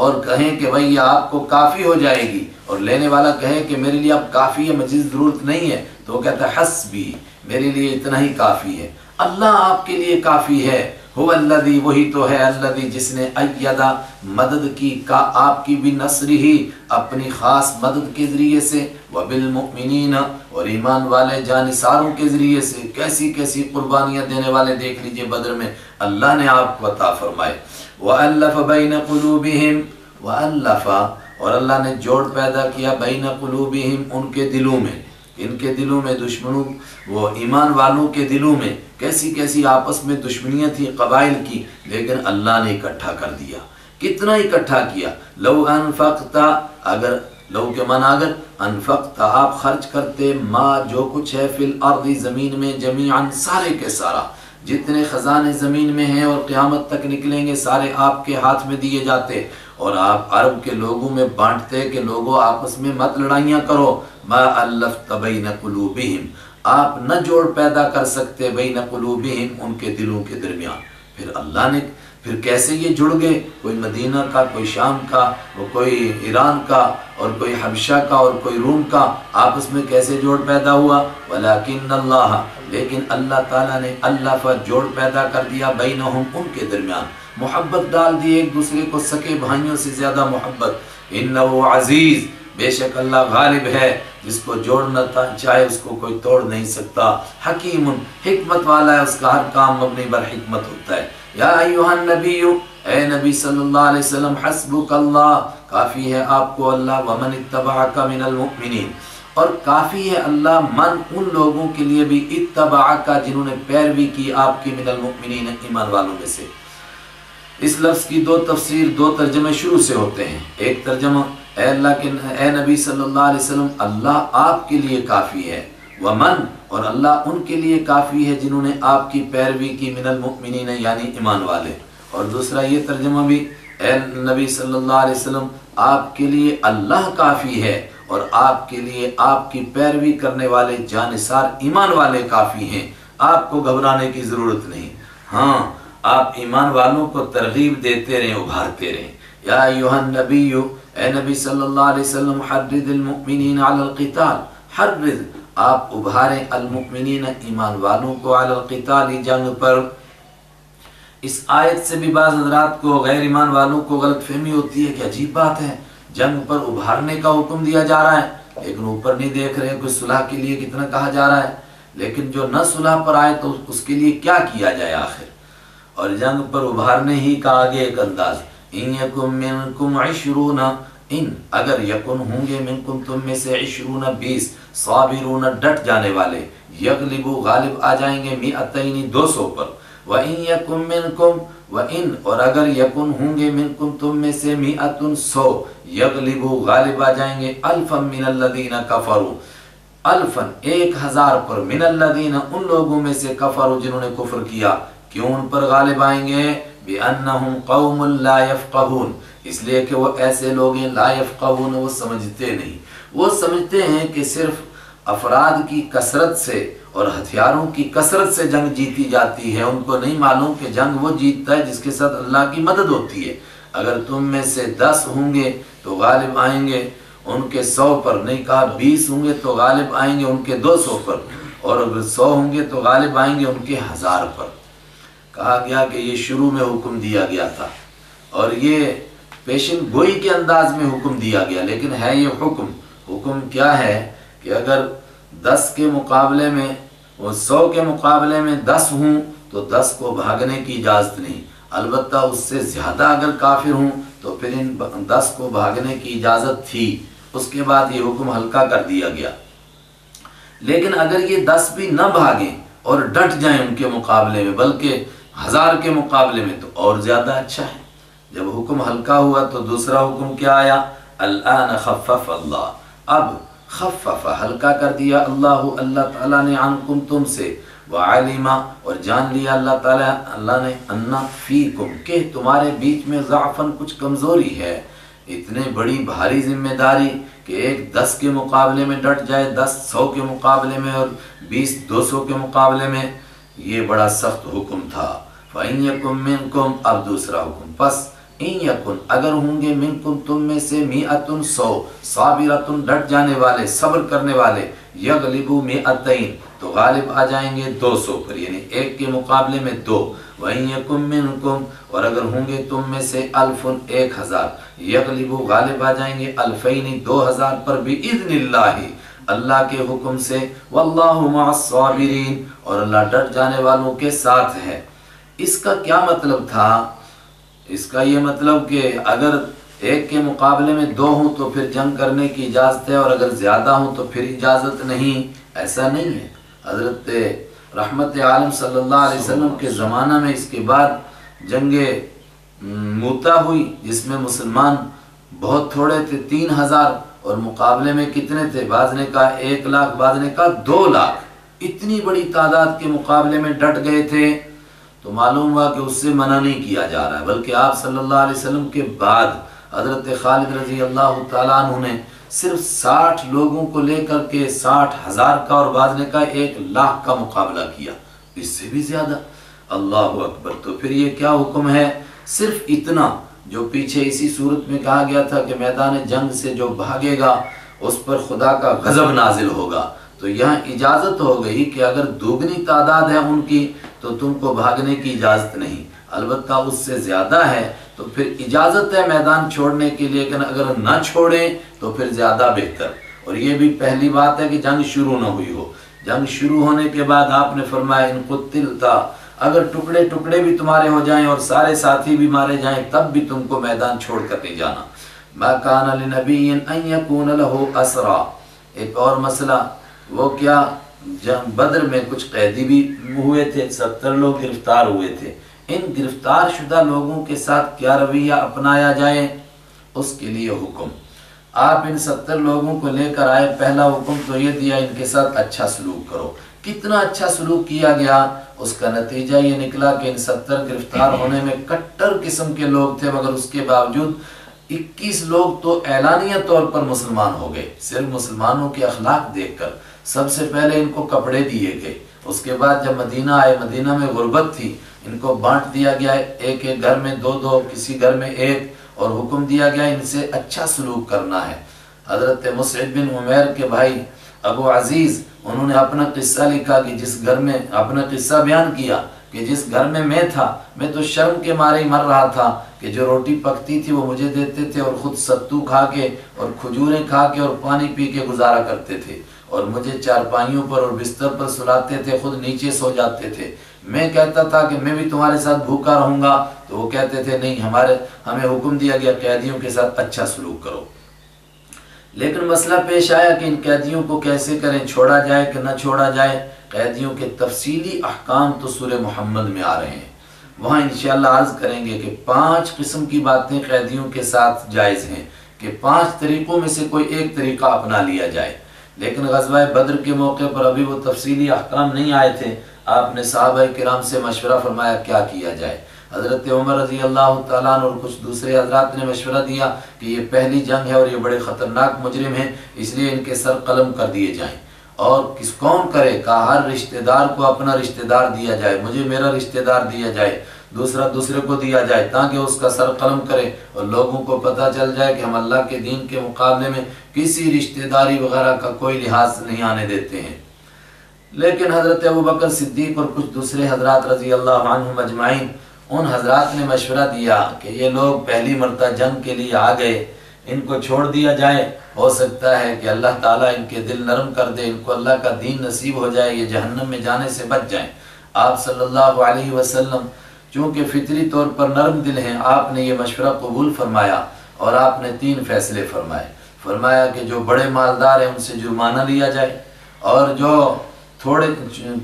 اور کہیں کہ بھئی یہ آپ کو کافی ہو جائے گی، اور لینے والا کہے کہ میرے لیے اب کافی ہے، مزید ضرورت نہیں ہے، تو وہ کہتا ہے حسبی، میرے لیے اتنا ہی کافی ہے، اللہ آپ کے لیے کافی ہے۔ هو الذی، وہی تو ہے، الذی، جس نے ایدہ، مدد کی، کا آپ کی، بنصرہ، اپنی خاص مدد کے ذریعے سے، وبالمؤمنین، اور ایمان والے جانثاروں کے ذریعے سے، کیسی کیسی قربانیاں دینے والے دیکھ لیجئے بدر میں اللہ نے آپ کو عطا فرمائے۔ وَأَلَّفَ بَيْنَ قُلُوبِهِمْ، وَأَلَّفَ، اور اللہ نے جوڑ پیدا کیا، بَيْنَ قُلُوبِهِمْ، ان کے دلوں میں، ان کے دلوں میں، دشمنوں، وہ ایمان والوں کے دلوں میں کیسی کیسی آپس میں دشمنیاں تھیں قبائل کی، لیکن اللہ نے اکٹھا کر دیا، کتنا اکٹھا کیا۔ لو انفقتا، اگر، لو کے معنی اگر، انفقتا، آپ خرچ کرتے، ما، جو کچھ ہے، فی الارض، زمین میں، جمیعاً، سارے کے سارا، جتنے خزانے زمین میں ہیں اور قیامت تک نکلیں گے، سارے آپ کے ہاتھ میں دیے جاتے، اور آپ عرب کے لوگوں میں بانٹتے کہ لوگوں آپس میں مت لڑائیاں کرو، ما الفت بین قلوبہم، آپ نہ جوڑ پیدا کر سکتے، بین قلوبہم، ان کے دلوں کے درمیان۔ پھر اللہ نے، پھر کیسے یہ جڑ گئے، کوئی مدینہ کا، کوئی شام کا، کوئی ایران کا، اور کوئی حبشہ کا، اور کوئی روم کا، آپس میں کیسے جوڑ پیدا ہوا؟ ولیکن اللہ، لیکن اللہ تعالیٰ نے الف، جوڑ پیدا کر دیا، بینہم، ان کے درمیان، محبت ڈال دی، ایک دوسرے کو سکے بھائیوں سے زیادہ محبت۔ انہ عزیز، بے شک اللہ غالب ہے، جس کو جوڑنا چاہے اس کو کوئی توڑ نہیں سکتا، حکیم، حکمت والا ہے، اس کا ہر کام مبنی بر حکمت ہوتا ہے۔ یا ایھا النبی، اے نبی صلی اللہ علیہ وسلم، حسبک اللہ، کافی ہے آپ کو اللہ، ومن اتبعک من المؤمنین، اور کافی ہے اللہ، من، ان لوگوں کے لیے بھی، اتبعک، جنہوں نے پیروی کی آپ کی، من المؤمنین، ایمان والوں میں سے۔ اس لفظ کی دو تفسیر، دو ترجمے شروع سے ہوتے ہیں۔ ایک ترجمہ، اے اللہ کے، اے نبی صلی اللہ علیہ وسلم، اللہ آپ کے لیے کافی ہے، ومن، اور اللہ ان کے لیے کافی ہے جنہوں نے آپ کی پیروی کی، من المؤمنین، یعنی ایمان والے۔ اور دوسرا یہ ترجمہ بھی، اے نبی صلی اللہ علیہ وسلم، آپ کے لیے اللہ کافی ہے، اور آپ کے لیے آپ کی پیروی کرنے والے جانثار ایمان والے کافی ہیں، آپ کو گھبرانے کی ضرورت نہیں۔ ہاں، آپ ایمان والوں کو ترغیب دیتے رہیں، ابھارتے رہیں۔ یا ایھا النبی، اے نبی صلی اللہ علیہ وسلم، حرض المؤمنین علی القتال، حرض، آپ ابھاریں المؤمنین ایمان والوں کو علی القتال جنگ پر۔ اس آیت سے بھی بعض حضرات کو غیر ایمان والوں کو غلط فہمی ہوتی ہے کہ عجیب بات ہے، جنگ پر ابھارنے کا حکم دیا جا رہا ہے لیکن اوپر نہیں دیکھ رہے کوئی صلح کے لیے کتنا کہا جا رہا ہے، لیکن جو نہ صلح پر آئے تو اس کے لیے کیا کیا جائے آخر۔ اور جنگ پر ابھارنے ہی کا آگے ایک انداز، ان یکم منکم عشرون، ان اگر یکن ہوں گے منکم تم میں سے عشرون 20 صابرون ڈٹ جانے والے، یغلبو غالب آ جائیں گے مئتین 200 پر، وَإِن يَكُن مِّنكُمْ وَإِن اور اگر یکن ہوں گے منکم تم میں سے مئتن 100 یغلبو غالب آ جائیں گے الفا من الذین کفروا، الفن 1000 پر، من الذین ان لوگوں میں سے کفروا جنہوں نے کفر کیا، کیوں ان پر غالب آئیں گے؟ بِأَنَّهُمْ قَوْمٌ لَا يَفْقَهُونَ، اس لیے کہ وہ ایسے لوگ ہیں لا يفقهون، وہ سمجھتے نہیں، وہ سمجھتے ہیں کہ صرف افراد کی کثرت سے اور ہتھیاروں کی کثرت سے جنگ جیتی جاتی ہے، ان کو نہیں معلوم کہ جنگ وہ جیتتا ہے جس کے ساتھ اللہ کی مدد ہوتی ہے۔ اگر تم میں سے 10 ہوں گے تو غالب آئیں گے ان کے 100 پر، نہیں کہا 20 ہوں گے تو غالب آئیں گے ان کے 200 پر، اور اگر 100 ہوں گے تو غالب آئیں گے ان کے 1000 پر۔ کہا گیا کہ یہ شروع میں حکم دیا گیا تھا اور یہ پیشن گوئی کے انداز میں حکم دیا گیا، لیکن ہے یہ حکم کیا ہے کہ اگر 10 کے مقابلے میں وہ 100 کے مقابلے میں 10 ہوں تو 10 کو بھاگنے کی اجازت نہیں، البتہ اس سے زیادہ اگر کافر ہوں تو پھر ان 10 کو بھاگنے کی اجازت تھی، اس کے بعد یہ حکم ہلکا کر دیا گیا۔ لیکن اگر یہ 10 بھی نہ بھاگیں اور ڈٹ جائیں ان کے مقابلے میں بلکہ 1000 کے مقابلے میں تو اور زیادہ اچھا ہے۔ جب حکم ہلکا ہوا تو دوسرا حکم کیا آیا؟ الآن خفف اللہ، اب خفف ہلکا کر دیا اللہ تعالیٰ نے عنکم تم سے، وعلم اور جان لیا اللہ نے ان فیکم کہ تمہارے بیچ میں ضعفاً کچھ کمزوری ہے۔ اتنے بڑی بھاری ذمہ داری کہ ایک 10 کے مقابلے میں ڈٹ جائے، 10 100 کے مقابلے میں اور 20 200 کے مقابلے میں، یہ بڑا سخت حکم تھا۔ فَإِن يَكُن مِّنكُمْ اب دوسرا حکم، پس ان یکن اگر ہوں گے منکم تم میں سے مئتن 100 صابرتن ڈٹ جانے والے صبر کرنے والے، یغلبو مئتین تو غالب آ جائیں گے 200 پر، یعنی ایک کے مقابلے میں 2، وَإِن يَكُن مِّنكُمْ اور اگر ہوں گے تم میں سے الفن 1000 یغلبو غالب آ جائیں گے الفین 2000 پر بِإِذْنِ اللَّهِ اللہ کے حکم سے، وَاللَّهُ مَعَ الصَّابِرِينَ اور اللہ ڈٹ جانے والوں کے ساتھ ہے۔ اس کا کیا مطلب تھا؟ اس کا یہ مطلب کہ اگر ایک کے مقابلے میں 2 ہوں تو پھر جنگ کرنے کی اجازت ہے، اور اگر زیادہ ہوں تو پھر اجازت نہیں، ایسا نہیں ہے۔ حضرت رحمت عالم صلی اللہ علیہ وسلم کے زمانہ میں اس کے بعد جنگ موتا ہوئی جس میں مسلمان بہت تھوڑے تھے 3000 اور مقابلے میں کتنے تھے؟ بعض نے کہا 1 لاکھ، بعض نے کہا 2 لاکھ، اتنی بڑی تعداد کے مقابلے میں ڈٹ گئے تھے، تو معلوم ہوا کہ اس سے منع نہیں کیا جا رہا ہے، بلکہ آپ صلی اللہ علیہ وسلم کے بعد حضرت خالد رضی اللہ تعالیٰ عنہ نے صرف 60 لوگوں کو لے کر کے 60,000 کا اور بعض نے کہا 1 لاکھ کا مقابلہ کیا، اس سے بھی زیادہ۔ اللہ اکبر! تو پھر یہ کیا حکم ہے؟ صرف اتنا جو پیچھے اسی صورت میں کہا گیا تھا کہ میدان جنگ سے جو بھاگے گا اس پر خدا کا غضب نازل ہوگا، تو یہاں اجازت ہو گئی کہ اگر دوگنی تعداد ہے ان کی تو تم کو بھاگنے کی اجازت نہیں، البتہ اس سے زیادہ ہے تو پھر اجازت ہے میدان چھوڑنے کے لیے، لیکن اگر نہ چھوڑیں تو پھر زیادہ بہتر۔ اور یہ بھی پہلی بات ہے کہ جنگ شروع نہ ہوئی ہو، جنگ شروع ہونے کے بعد آپ نے فرمایا ان قتلتا، اگر ٹکڑے ٹکڑے بھی تمہارے ہو جائیں اور سارے ساتھی بھی مارے جائیں تب بھی تم کو میدان چھوڑ کر نہیں جانا۔ ما کان لنبی ان یکون لہ اسرا، ایک اور مسئلہ وہ کیا، بدر میں کچھ قیدی بھی ہوئے تھے، 70 لوگ گرفتار ہوئے تھے، ان گرفتار شدہ لوگوں کے ساتھ کیا رویہ اپنایا جائے، اس کے لیے حکم۔ آپ ان 70 لوگوں کو لے کر آئے، پہلا حکم تو یہ دیا ان کے ساتھ اچھا سلوک کرو۔ کتنا اچھا سلوک کیا گیا، اس کا نتیجہ یہ نکلا کہ ان 70 گرفتار ہونے میں کٹر قسم کے لوگ تھے، مگر اس کے باوجود 21 لوگ تو اعلانیہ طور پر مسلمان ہو گئے، صرف مسلمانوں کے اخلاق دیکھ کر۔ سب سے پہلے ان کو کپڑے دیے گئے، اس کے بعد جب مدینہ آئے، مدینہ میں غربت تھی، ان کو بانٹ دیا گیا، ایک ایک گھر میں 2 کسی گھر میں 1، اور حکم دیا گیا ان سے اچھا سلوک کرنا ہے۔ حضرت مصعب بن عمیر کے بھائی ابو عزیز انہوں نے اپنا قصہ لکھا کہ جس گھر میں اپنا قصہ بیان کیا کہ جس گھر میں میں تھا، میں تو شرم کے مارے ہی مر رہا تھا کہ جو روٹی پکتی تھی وہ مجھے دیتے تھے اور خود ستو کھا کے اور کھجوریں کھا کے اور پانی پی کے گزارا کرتے تھے، اور مجھے چارپائیوں پر اور بستر پر سلاتے تھے، خود نیچے سو جاتے تھے۔ میں کہتا تھا کہ میں بھی تمہارے ساتھ بھوکا رہوں گا، تو وہ کہتے تھے نہیں، ہمیں حکم دیا گیا قیدیوں کے ساتھ اچھا سلوک کرو۔ لیکن مسئلہ پیش آیا کہ ان قیدیوں کو کیسے کریں، چھوڑا جائے کہ نہ چھوڑا جائے۔ قیدیوں کے تفصیلی احکام تو سورہ محمد میں آ رہے ہیں، وہاں انشاءاللہ عرض کریں گے کہ 5 قسم کی باتیں قیدیوں کے ساتھ جائز ہیں کہ 5 طریقوں میں سے کوئی ایک طریقہ اپنا لیا جائے۔ لیکن غزوہ بدر کے موقع پر ابھی وہ تفصیلی احکام نہیں آئے تھے، آپ نے صحابہ کرام سے مشورہ فرمایا کیا کیا جائے۔ حضرت عمر رضی اللہ تعالیٰ عنہ اور کچھ دوسرے حضرات نے مشورہ دیا کہ یہ پہلی جنگ ہے اور یہ بڑے خطرناک مجرم ہیں، اس لیے ان کے سر قلم کر دیے جائیں۔ اور کون کرے؟ کہا ہر رشتہ دار کو اپنا رشتہ دار دیا جائے، مجھے میرا رشتہ دار دیا جائے، دوسرا دوسرے کو دیا جائے، تاکہ اس کا سر قلم کرے اور لوگوں کو پتہ چل جائے کہ ہم اللہ کے دین کے مقابلے میں کسی رشتہ داری وغیرہ کا کوئی لحاظ نہیں آنے دیتے ہیں۔ لیکن حضرت ابوبکر صدیق اور کچھ دوسرے حضرات رضی اللہ عنہم اجمعین، ان حضرات نے مشورہ دیا کہ یہ لوگ پہلی مرتبہ جنگ کے لیے آ گئے، ان کو چھوڑ دیا جائے، ہو سکتا ہے کہ اللہ تعالیٰ ان کے دل نرم کر دے، ان کو اللہ کا دین نصیب ہو جائے، یہ جہنم میں جانے سے بچ جائیں۔ آپ صلی اللہ علیہ وسلم چونکہ فطری طور پر نرم دل ہیں، آپ نے یہ مشورہ قبول فرمایا اور آپ نے 3 فیصلے فرمایا کہ جو بڑے مالدار ہیں ان سے جرمانہ لیا جائے، اور جو تھوڑے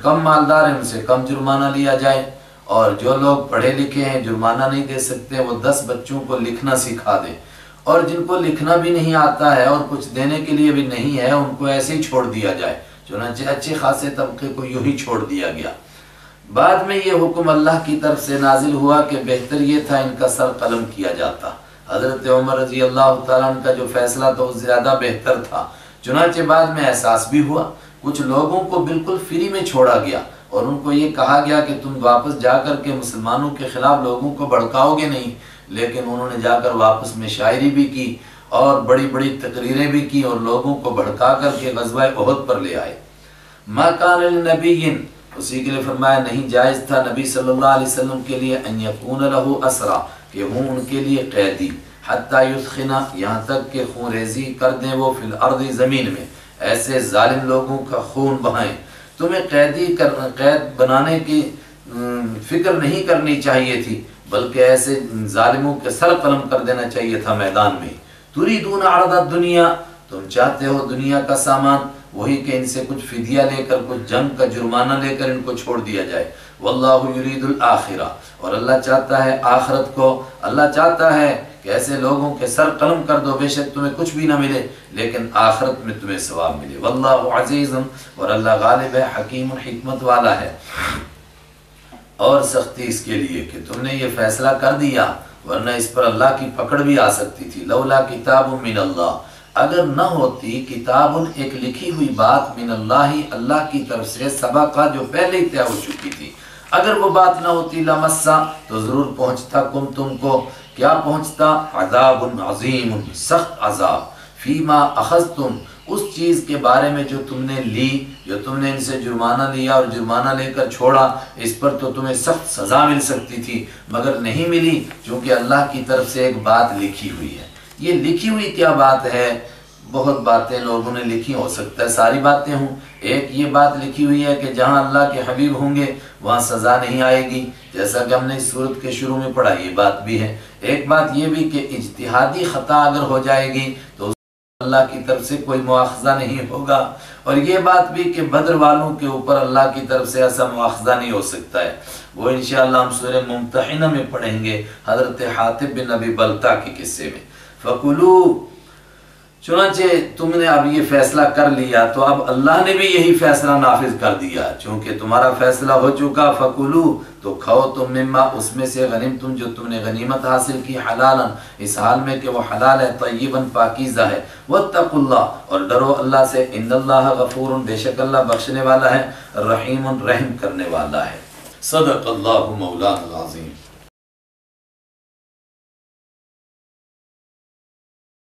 کم مالدار ہیں ان سے کم جرمانہ لیا جائے، اور جو لوگ پڑھے لکھے ہیں جرمانہ نہیں دے سکتے وہ 10 بچوں کو لکھنا سکھا دیں، اور جن کو لکھنا بھی نہیں آتا ہے اور کچھ دینے کے لیے بھی نہیں ہے ان کو ایسے ہی چھوڑ دیا جائے۔ چنانچہ اچھے خاصے طبقے کو یوں ہی چھوڑ دیا گیا۔ بعد میں یہ حکم اللہ کی طرف سے نازل ہوا کہ بہتر یہ تھا ان کا سر قلم کیا جاتا۔ حضرت عمر رضی اللہ تعالیٰ عنہ کا جو فیصلہ تھا وہ زیادہ بہتر تھا، چنانچہ بعد میں احساس بھی ہوا، کچھ لوگوں کو بالکل فری میں چھوڑا گیا اور ان کو یہ کہا گیا کہ تم واپس جا کر کے مسلمانوں کے خلاف لوگوں کو بھڑکاؤ گے نہیں، لیکن انہوں نے جا کر واپس میں شاعری بھی کی اور بڑی بڑی تقریریں بھی کی اور لوگوں کو بھڑکا کر کے غزوہ احد پر لے آئے۔ ما کان للنبی، اسی کے لیے فرمایا نہیں جائز تھا نبی صلی اللہ علیہ وسلم کے لیے ان یکون لہ اسرا، کہ ہوں ان کے لیے قیدی، حتی یثخنا، یہاں تک کہ خون ریزی کر دیں وہ فی الارض، زمین میں، ایسے ظالم لوگوں کا خون بہائیں۔ تمہیں قید بنانے کی فکر نہیں کرنی چاہیے تھی، بلکہ ایسے ظالموں کے سر قلم کر دینا چاہیے تھا میدان میں۔ تریدون عرض الدنیا، تم چاہتے ہو دنیا کا سامان، وہی کہ ان سے کچھ فدیہ لے کر کچھ جنگ کا جرمانہ لے کر ان کو چھوڑ دیا جائے۔ واللہ یرید الآخرہ، اور اللہ چاہتا ہے آخرت کو، اللہ چاہتا ہے کہ ایسے لوگوں کے سر قلم کر دو، بے شک تمہیں کچھ بھی نہ ملے لیکن آخرت میں تمہیں ثواب ملے۔ واللہ عزیز، اور اللہ غالب ہے، حکیم حکمت والا ہے۔ اور سختی اس کے لیے کہ تم نے یہ فیصلہ کر دیا، ورنہ اس پر اللہ کی پکڑ بھی آ سکتی تھی۔ لولا کتاب من اللہ، اگر نہ ہوتی کتاب، ایک لکھی ہوئی بات، من اللہ، اللہ کی طرف سے، سبقہ، جو پہلے ہی طے ہو چکی تھی، اگر وہ بات نہ ہوتی، لمسا، تو ضرور پہنچتا تم کو، کیا پہنچتا؟ عذاب عظیم، سخت عذاب، فیما اخذتم، اس چیز کے بارے میں جو تم نے لی، جو تم نے ان سے جرمانہ لیا اور جرمانہ لے کر چھوڑا، اس پر تو تمہیں سخت سزا مل سکتی تھی، مگر نہیں ملی، چونکہ اللہ کی طرف سے ایک بات لکھی ہوئی ہے۔ یہ لکھی ہوئی کیا بات ہے؟ بہت باتیں لوگوں نے لکھی، ہو سکتا ہے ساری باتیں ہوں۔ ایک یہ بات لکھی ہوئی ہے کہ جہاں اللہ کے حبیب ہوں گے وہاں سزا نہیں آئے گی، جیسا کہ ہم نے اس صورت کے شروع میں پڑھا، یہ بات بھی ہے۔ ایک بات یہ بھی کہ اجتہادی خطا اگر ہو جائے گی تو اللہ کی طرف سے کوئی مواخذہ نہیں ہوگا، اور یہ بات بھی کہ بدر والوں کے اوپر اللہ کی طرف سے ایسا مواخذہ نہیں ہو سکتا ہے، وہ انشاءاللہ ہم سورہ ممتحنہ میں پڑھیں گے، حضرت حاطب بن ابی بلتع کے قصے میں۔ فَقُلُوا، چنانچہ تم نے اب یہ فیصلہ کر لیا تو اب اللہ نے بھی یہی فیصلہ نافذ کر دیا، چونکہ تمہارا فیصلہ ہو چکا۔ فَقُلُوا، تو کھاؤ تم مما، اس میں سے، غنیمتم، جو تم نے غنیمت حاصل کی، حلالا، اس حال میں کہ وہ حلال ہے، طیبا، پاکیزہ ہے، واتقوا اللہ، اور ڈرو اللہ سے، ان اللہ غفور، بے شک اللہ بخشنے والا ہے، رحیم، رحم کرنے والا ہے۔ صدق اللہ مولانا العظیم۔